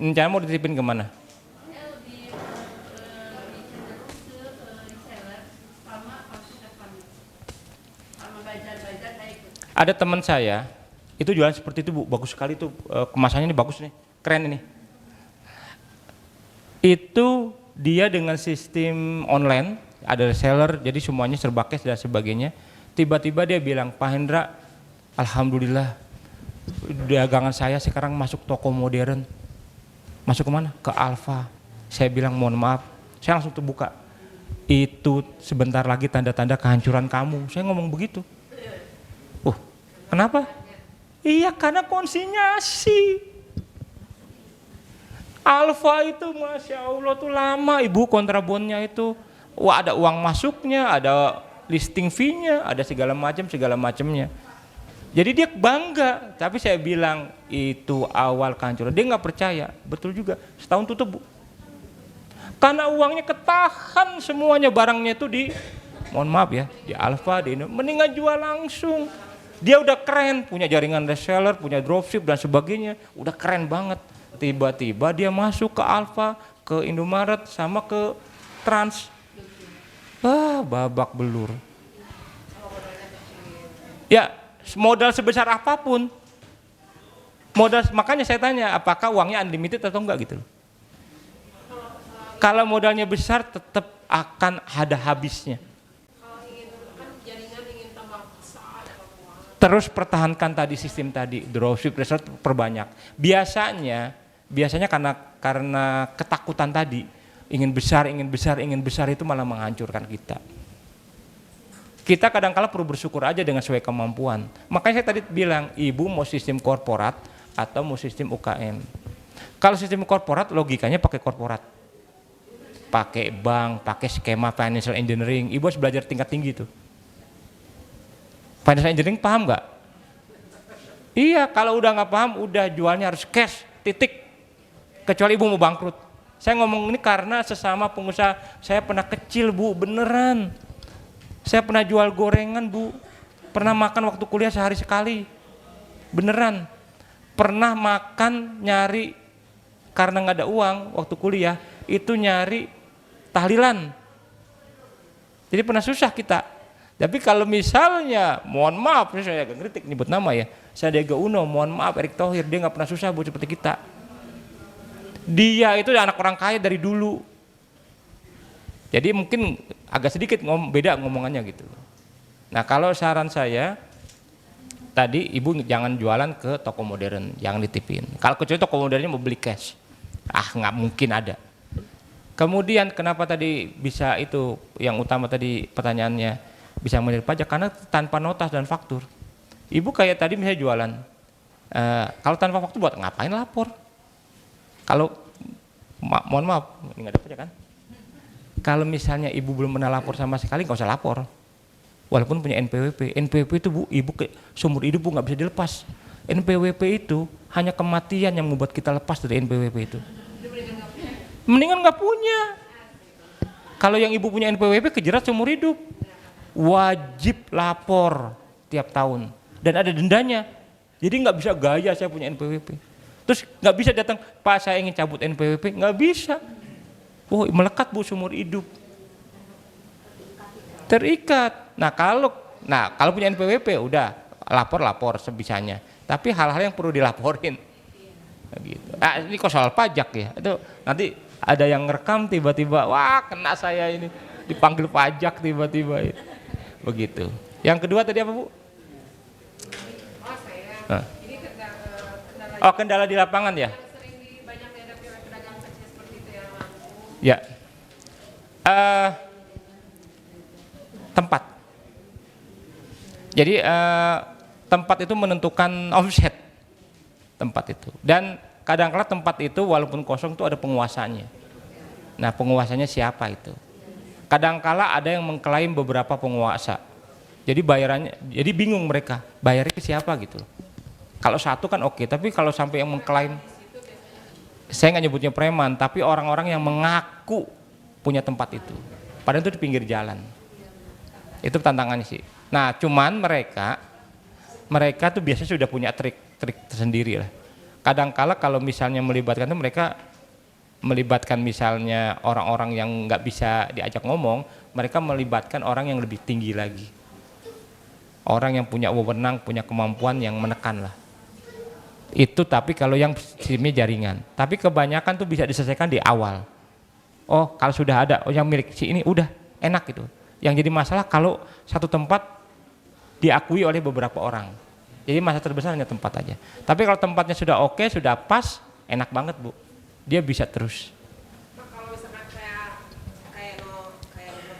[SPEAKER 2] Rencana mau dititipin kemana?
[SPEAKER 3] Saya lebih cenderung ke reseller sama fasilitas kami, sama bazar-bazar saya ikut.
[SPEAKER 2] Ada teman saya itu jualan seperti itu Bu, bagus sekali tuh, kemasannya ini bagus nih, keren ini. Itu dia dengan sistem online, ada reseller, jadi semuanya serba cash dan sebagainya. Tiba-tiba dia bilang, Pak Hendra, alhamdulillah dagangan saya sekarang masuk toko modern. Masuk kemana? Ke Alfa. Saya bilang mohon maaf, saya langsung terbuka. Itu sebentar lagi tanda-tanda kehancuran kamu. Saya ngomong begitu. Kenapa? Iya karena konsinyasi. Alfa itu Masya Allah tuh lama Ibu, kontrabonnya itu. Wah ada uang masuknya, ada listing fee-nya, ada segala macamnya. Jadi dia bangga, tapi saya bilang itu awal kehancuran. Dia nggak percaya, betul juga. Setahun tutup Bu. Karena uangnya ketahan semuanya, barangnya itu mohon maaf ya, di Alfa, di Indo, mendingan jual langsung. Dia udah keren, punya jaringan reseller, punya dropship dan sebagainya, udah keren banget. Tiba-tiba dia masuk ke Alfa, ke Indomaret, sama ke Trans. Babak belur. Ya, modal sebesar apapun. Makanya saya tanya, apakah uangnya unlimited atau enggak gitu loh. Kalau modalnya besar tetap akan ada habisnya. Terus pertahankan tadi sistem tadi, dropship reseller perbanyak. Biasanya karena ketakutan tadi, ingin besar itu malah menghancurkan kita. Kita kadang-kala perlu bersyukur aja dengan sesuai kemampuan. Makanya saya tadi bilang, Ibu mau sistem korporat atau mau sistem UKM. Kalau sistem korporat logikanya pakai korporat. Pakai bank, pakai skema financial engineering. Ibu harus belajar tingkat tinggi tuh. Financial engineering paham nggak? Iya, kalau udah nggak paham, udah jualnya harus cash, titik. Kecuali Ibu mau bangkrut. Saya ngomong ini karena sesama pengusaha, saya pernah kecil Bu, beneran. Saya pernah jual gorengan Bu, pernah makan waktu kuliah sehari sekali, beneran. Pernah makan nyari, karena nggak ada uang waktu kuliah, itu nyari tahlilan. Jadi pernah susah kita. Tapi kalau misalnya, mohon maaf, saya agak ngeritik nyebut nama ya, Sandiaga Uno, mohon maaf Erick Thohir, dia nggak pernah susah Bu seperti kita. Dia itu anak orang kaya dari dulu. Jadi mungkin agak sedikit beda ngomongannya gitu. Nah kalau saran saya, tadi Ibu jangan jualan ke toko modern, jangan ditipin. Kalau kecuali toko modernnya mau beli cash, nggak mungkin ada. Kemudian kenapa tadi bisa itu, yang utama tadi pertanyaannya, bisa menilai pajak karena tanpa notas dan faktur. Ibu kayak tadi misalnya jualan, kalau tanpa faktur buat ngapain lapor? Kalau mohon maaf, ini nggak ada pajak kan? Kalau misalnya Ibu belum pernah lapor sama sekali, nggak usah lapor. Walaupun punya NPWP, NPWP itu Bu, Ibu seumur hidup Bu nggak bisa dilepas. NPWP itu hanya kematian yang membuat kita lepas dari NPWP itu. Mendingan nggak punya. Kalau yang Ibu punya NPWP kejerat seumur hidup. wajib lapor tiap tahun dan ada dendanya. Jadi nggak bisa gaya saya punya NPWP. Terus nggak bisa datang, Pak saya ingin cabut NPWP, nggak bisa. Oh melekat Bu seumur hidup. Terikat. Nah kalau punya NPWP udah lapor sebisanya. Tapi hal-hal yang perlu dilaporin. Gitu. Ini kok soal pajak ya? Itu nanti ada yang ngerekam tiba-tiba, wah kena saya ini dipanggil pajak tiba-tiba. Begitu. Yang kedua tadi apa Bu? Nah. Oh kendala di lapangan ya? Ya. Tempat. Jadi tempat itu menentukan omset tempat itu. Dan kadang-kala tempat itu walaupun kosong itu ada penguasanya. Nah penguasanya siapa itu? Kadang-kala ada yang mengklaim beberapa penguasa. Jadi bayarannya, jadi bingung mereka bayarnya ke siapa gitu. Kalau satu kan oke, tapi kalau sampai yang mengklaim, saya nggak nyebutnya preman, tapi orang-orang yang mengaku punya tempat itu, padahal itu di pinggir jalan. Itu tantangannya sih. Nah, cuman mereka tuh biasanya sudah punya trik tersendiri lah. Kadang-kala kalau misalnya melibatkan itu mereka melibatkan misalnya orang-orang yang nggak bisa diajak ngomong, mereka melibatkan orang yang lebih tinggi lagi. Orang yang punya wewenang, punya kemampuan yang menekan lah. Itu tapi kalau yang sistemnya jaringan. Tapi kebanyakan tuh bisa diselesaikan di awal. Oh kalau sudah ada, oh yang milik si ini udah enak gitu. Yang jadi masalah kalau satu tempat diakui oleh beberapa orang. Jadi masalah terbesar hanya tempat aja. Tapi kalau tempatnya sudah oke, sudah pas, enak banget Bu. Dia bisa terus.
[SPEAKER 5] Nah, kalau misalkan kayak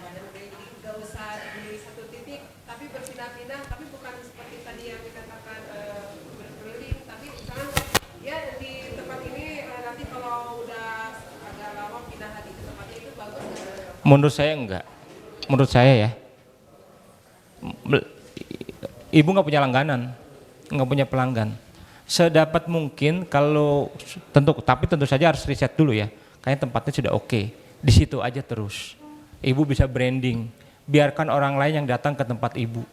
[SPEAKER 5] badan jadi nggak usah di satu titik, tapi berpindah-pindah, tapi bukan seperti tadi yang dikatakan berkeliling, tapi misalkan ya di tempat ini nanti kalau udah agak lama pindah lagi ke tempatnya itu bagus nggak?
[SPEAKER 2] Menurut saya enggak. Menurut saya ya. Ibu nggak punya langganan, nggak punya pelanggan. Sedapat mungkin kalau tentu saja harus riset dulu ya. Kayaknya tempatnya sudah oke. Di situ aja terus. Ibu bisa branding. Biarkan orang lain yang datang ke tempat ibu.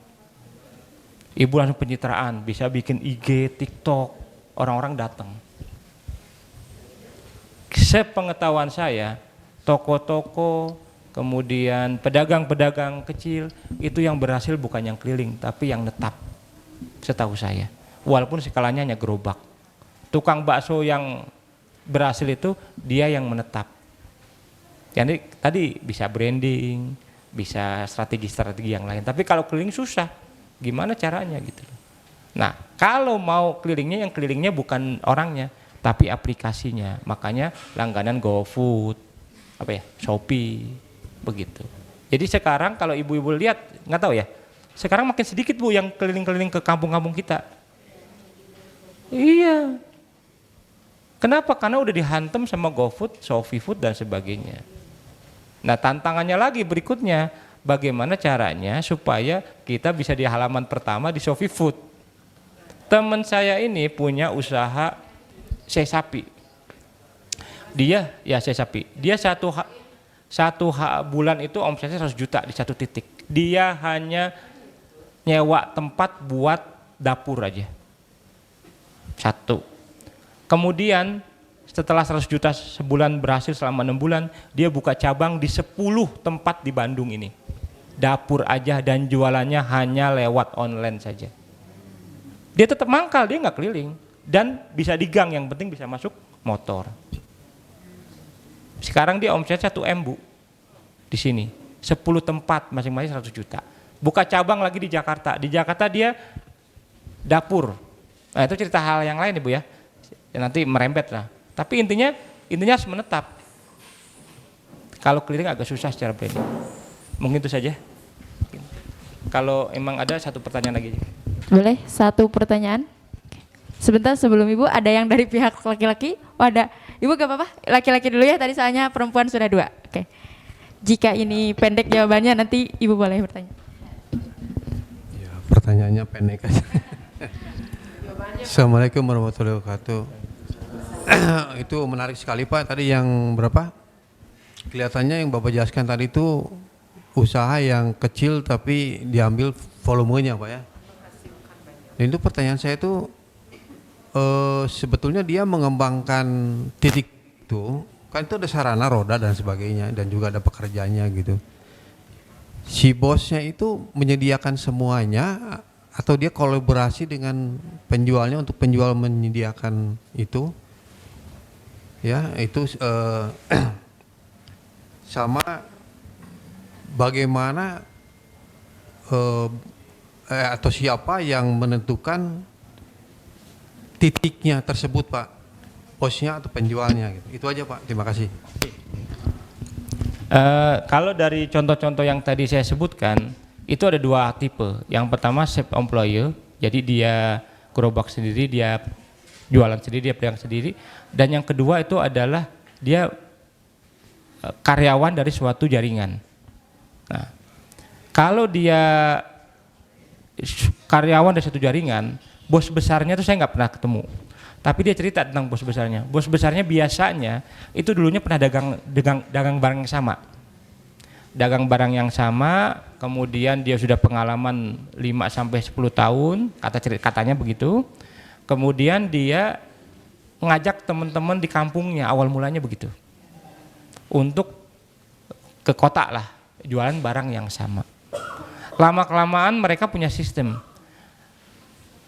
[SPEAKER 2] Ibu langsung pencitraan, bisa bikin IG, TikTok, orang-orang datang. Sepengetahuan saya, toko-toko, kemudian pedagang-pedagang kecil itu yang berhasil bukan yang keliling, tapi yang netap. Setahu saya. Walaupun skalanya hanya gerobak. Tukang bakso yang berhasil itu dia yang menetap. Jadi tadi bisa branding, bisa strategi-strategi yang lain. Tapi kalau keliling susah, gimana caranya gitu. Nah kalau mau kelilingnya, yang kelilingnya bukan orangnya, tapi aplikasinya. Makanya langganan GoFood, Shopee, begitu. Jadi sekarang kalau ibu-ibu lihat, nggak tahu ya, sekarang makin sedikit Bu yang keliling-keliling ke kampung-kampung kita. Iya. Kenapa? Karena udah dihantam sama GoFood, Shopee Food dan sebagainya. Nah tantangannya lagi berikutnya, bagaimana caranya supaya kita bisa di halaman pertama di Shopee Food. Teman saya ini punya usaha sapi. Dia satu bulan itu omsetnya 100 juta di satu titik. Dia hanya nyewa tempat buat dapur aja. Satu. Kemudian setelah 100 juta sebulan berhasil selama 6 bulan, dia buka cabang di 10 tempat di Bandung ini. Dapur aja dan jualannya hanya lewat online saja. Dia tetap mangkal, dia nggak keliling. Dan bisa di gang, yang penting bisa masuk motor. Sekarang dia omset 1 M Bu. Di sini. 10 tempat masing-masing 100 juta. Buka cabang lagi di Jakarta. Di Jakarta dia dapur. Nah itu cerita hal yang lain Ibu ya. Nanti merembet lah. Tapi intinya harus menetap. Kalau keliling agak susah secara branding. Mungkin itu saja. Kalau emang ada satu pertanyaan lagi.
[SPEAKER 1] Boleh, satu pertanyaan. Sebentar sebelum Ibu, ada yang dari pihak laki-laki? Oh ada. Ibu gak apa-apa, laki-laki dulu ya, tadi soalnya perempuan sudah 2. Oke. Jika ini pendek jawabannya, nanti Ibu boleh bertanya.
[SPEAKER 6] Ya, pertanyaannya pendek aja. Assalamualaikum warahmatullahi wabarakatuh. Itu menarik sekali Pak, tadi yang berapa? Kelihatannya yang Bapak jelaskan tadi itu usaha yang kecil tapi diambil volumenya Pak ya. Dan itu pertanyaan saya itu sebetulnya dia mengembangkan titik itu, kan itu ada sarana roda dan sebagainya dan juga ada pekerjanya gitu. Si bosnya itu menyediakan semuanya atau dia kolaborasi dengan penjualnya untuk penjual menyediakan itu? Ya, itu sama bagaimana atau siapa yang menentukan titiknya tersebut Pak, bosnya atau penjualnya gitu. Itu aja Pak, terima kasih.
[SPEAKER 2] Kalau dari contoh-contoh yang tadi saya sebutkan, itu ada dua tipe. Yang pertama self employer, jadi dia gerobak sendiri, dia jualan sendiri, dia pedagang sendiri. Dan yang kedua itu adalah dia karyawan dari suatu jaringan. Nah, kalau dia karyawan dari suatu jaringan, bos besarnya itu saya nggak pernah ketemu. Tapi dia cerita tentang bos besarnya. Bos besarnya biasanya itu dulunya pernah dagang barang yang sama. Dagang barang yang sama, kemudian dia sudah pengalaman 5-10 tahun, katanya begitu. Kemudian dia ngajak teman-teman di kampungnya, awal mulanya begitu. Untuk ke kota lah, jualan barang yang sama. Lama-kelamaan mereka punya sistem.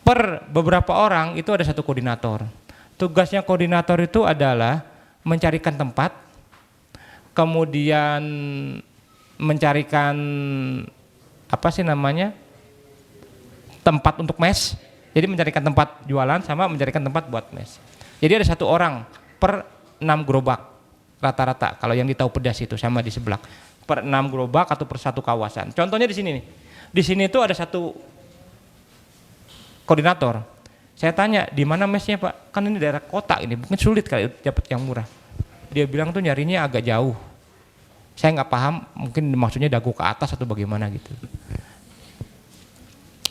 [SPEAKER 2] Per beberapa orang itu ada satu koordinator. Tugasnya koordinator itu adalah mencarikan tempat, kemudian mencarikan tempat untuk mes. Jadi mencarikan tempat jualan sama mencarikan tempat buat mes. Jadi ada satu orang per 6 gerobak rata-rata. Kalau yang di Tahu Pedas itu sama di sebelah per 6 gerobak atau per satu kawasan. Contohnya di sini nih. Di sini itu ada satu koordinator. Saya tanya, di mana mesnya Pak? Kan ini daerah kota ini, mungkin sulit kali dapat yang murah. Dia bilang tuh nyarinya agak jauh. Saya nggak paham, mungkin maksudnya dagu ke atas atau bagaimana gitu.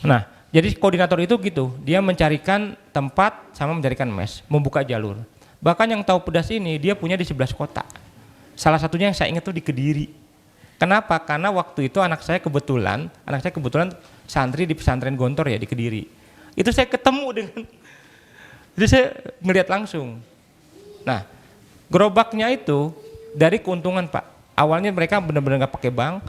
[SPEAKER 2] Nah, jadi koordinator itu gitu, dia mencarikan tempat sama mencarikan mes, membuka jalur. Bahkan yang Tahu Pedas ini dia punya di 11 kota. Salah satunya yang saya ingat tuh di Kediri. Kenapa? Karena waktu itu anak saya kebetulan santri di pesantren Gontor ya di Kediri. Itu saya ketemu dengan, jadi saya ngelihat langsung. Nah, gerobaknya itu dari keuntungan Pak. Awalnya mereka benar-benar nggak pakai bank.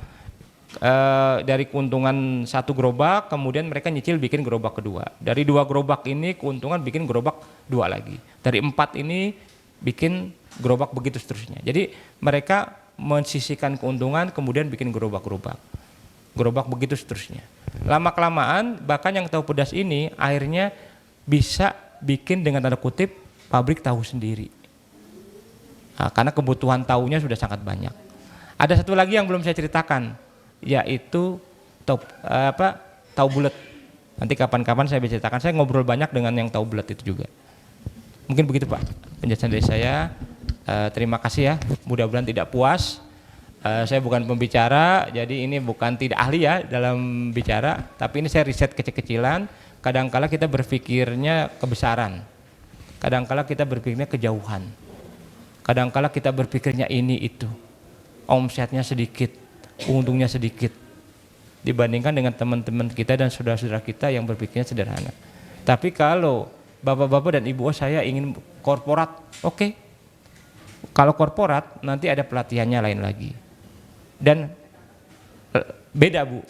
[SPEAKER 2] Dari keuntungan satu gerobak, kemudian mereka nyicil bikin gerobak kedua. Dari 2 gerobak ini keuntungan bikin gerobak 2 lagi. Dari 4 ini bikin gerobak begitu seterusnya. Jadi mereka mensisihkan keuntungan kemudian bikin gerobak begitu seterusnya. Lama-kelamaan bahkan yang Tahu Pedas ini akhirnya bisa bikin dengan tanda kutip pabrik tahu sendiri. Nah, karena kebutuhan tahunya sudah sangat banyak. Ada satu lagi yang belum saya ceritakan, yaitu tahu bulat. Nanti kapan-kapan saya bisa ceritakan. Saya ngobrol banyak dengan yang tahu bulat itu juga. Mungkin begitu Pak penjelasan dari saya. Terima kasih ya. Mudah-mudahan tidak puas. Saya bukan pembicara, jadi ini bukan tidak ahli ya dalam bicara, tapi ini saya riset kecil-kecilan. Kadangkala kita berpikirnya kebesaran, kadangkala kita berpikirnya kejauhan, kadangkala kita berpikirnya ini itu, omsetnya sedikit, untungnya sedikit, dibandingkan dengan teman-teman kita dan saudara-saudara kita yang berpikirnya sederhana. Tapi kalau bapak-bapak dan ibu saya ingin korporat, oke. Kalau korporat nanti ada pelatihannya lain lagi. Dan beda Bu.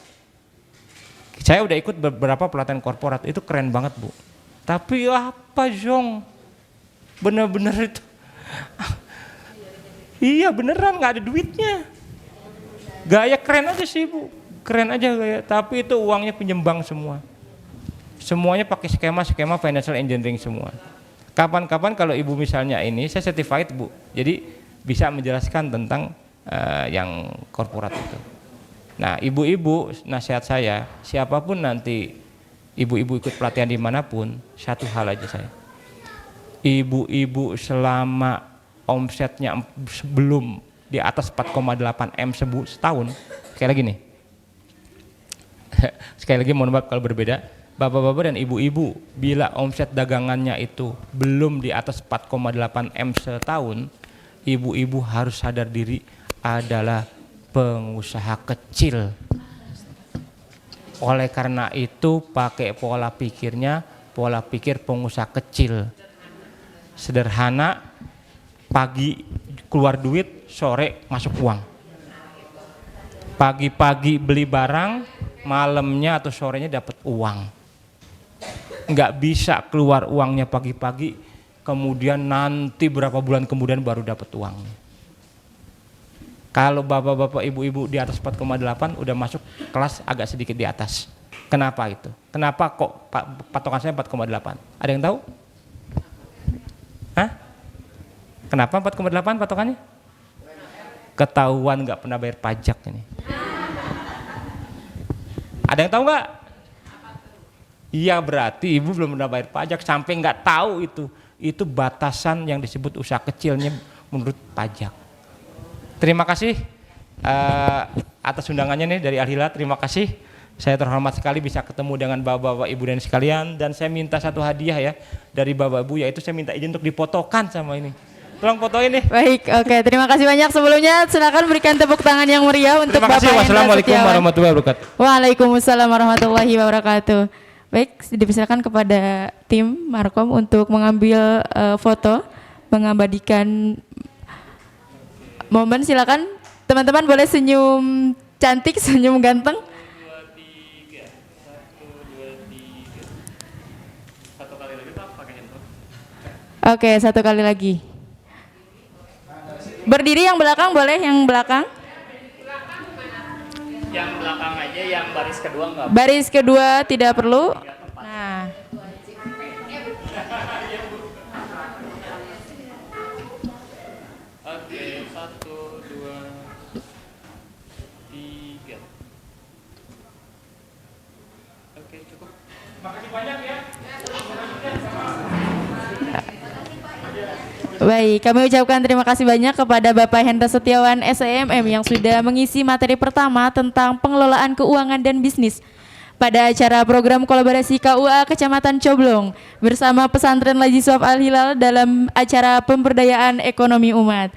[SPEAKER 2] Saya udah ikut beberapa pelatihan korporat, itu keren banget Bu. Tapi apa Jong? Bener-bener itu. Iya beneran nggak ada duitnya. Gaya keren aja sih Bu. Keren aja gaya, tapi itu uangnya pinjem bank semua. Semuanya pakai skema financial engineering semua. Kapan-kapan kalau ibu misalnya ini, saya certified Bu, jadi bisa menjelaskan tentang yang korporat itu. Nah ibu-ibu, nasihat saya, siapapun nanti ibu-ibu ikut pelatihan dimanapun, satu hal aja saya, ibu-ibu selama omsetnya belum di atas 4,8 M setahun, sekali lagi nih, sekali lagi mohon maaf kalau berbeda, bapak-bapak dan ibu-ibu, bila omset dagangannya itu belum di atas 4,8 M setahun, ibu-ibu harus sadar diri adalah pengusaha kecil. Oleh karena itu pakai pola pikirnya, pola pikir pengusaha kecil. Sederhana, pagi keluar duit, sore masuk uang. Pagi-pagi beli barang, malamnya atau sorenya dapat uang. Nggak bisa keluar uangnya pagi-pagi, kemudian nanti berapa bulan kemudian baru dapat uang. Kalau bapak-bapak, ibu-ibu di atas 4,8 udah masuk kelas agak sedikit di atas. Kenapa itu? Kenapa kok patokan saya 4,8? Ada yang tahu? Hah? Kenapa 4,8 patokannya? Ketahuan nggak pernah bayar pajak ini. Ada yang tahu nggak? Iya, berarti ibu belum pernah bayar pajak sampai nggak tahu itu. Itu batasan yang disebut usaha kecilnya menurut pajak. Terima kasih atas undangannya nih dari Al-Hilal. Terima kasih. Saya terhormat sekali bisa ketemu dengan bapak-bapak, ibu dan sekalian. Dan saya minta satu hadiah ya dari bapak ibu, yaitu saya minta izin untuk dipotokan sama ini. Tolong fotoin nih.
[SPEAKER 1] Baik, oke. Terima kasih banyak. Sebelumnya silakan berikan tepuk tangan yang meriah untuk
[SPEAKER 2] Terima
[SPEAKER 1] Bapak
[SPEAKER 2] kasih.
[SPEAKER 1] Hendra
[SPEAKER 2] Wassalamualaikum
[SPEAKER 1] Setiawan.
[SPEAKER 2] warahmatullahi wabarakatuh.
[SPEAKER 1] Waalaikumsalam warahmatullahi wabarakatuh. Baik, dipersilakan kepada tim Markom untuk mengambil foto, mengabadikan momen. Silakan teman-teman boleh senyum cantik, senyum ganteng. Oke, satu kali lagi. Berdiri yang belakang boleh, yang belakang.
[SPEAKER 7] Yang belakang aja, yang baris kedua enggak.
[SPEAKER 1] Baris kedua tidak perlu. Nah.
[SPEAKER 7] Oke, 1, 2, 3. Oke, cukup. Makasih banyak ya.
[SPEAKER 1] Baik, kami ucapkan terima kasih banyak kepada Bapak Hendra Setiawan SEMM yang sudah mengisi materi pertama tentang pengelolaan keuangan dan bisnis pada acara program kolaborasi KUA Kecamatan Coblong bersama Pesantren Laji Swab Al-Hilal dalam acara pemberdayaan ekonomi umat.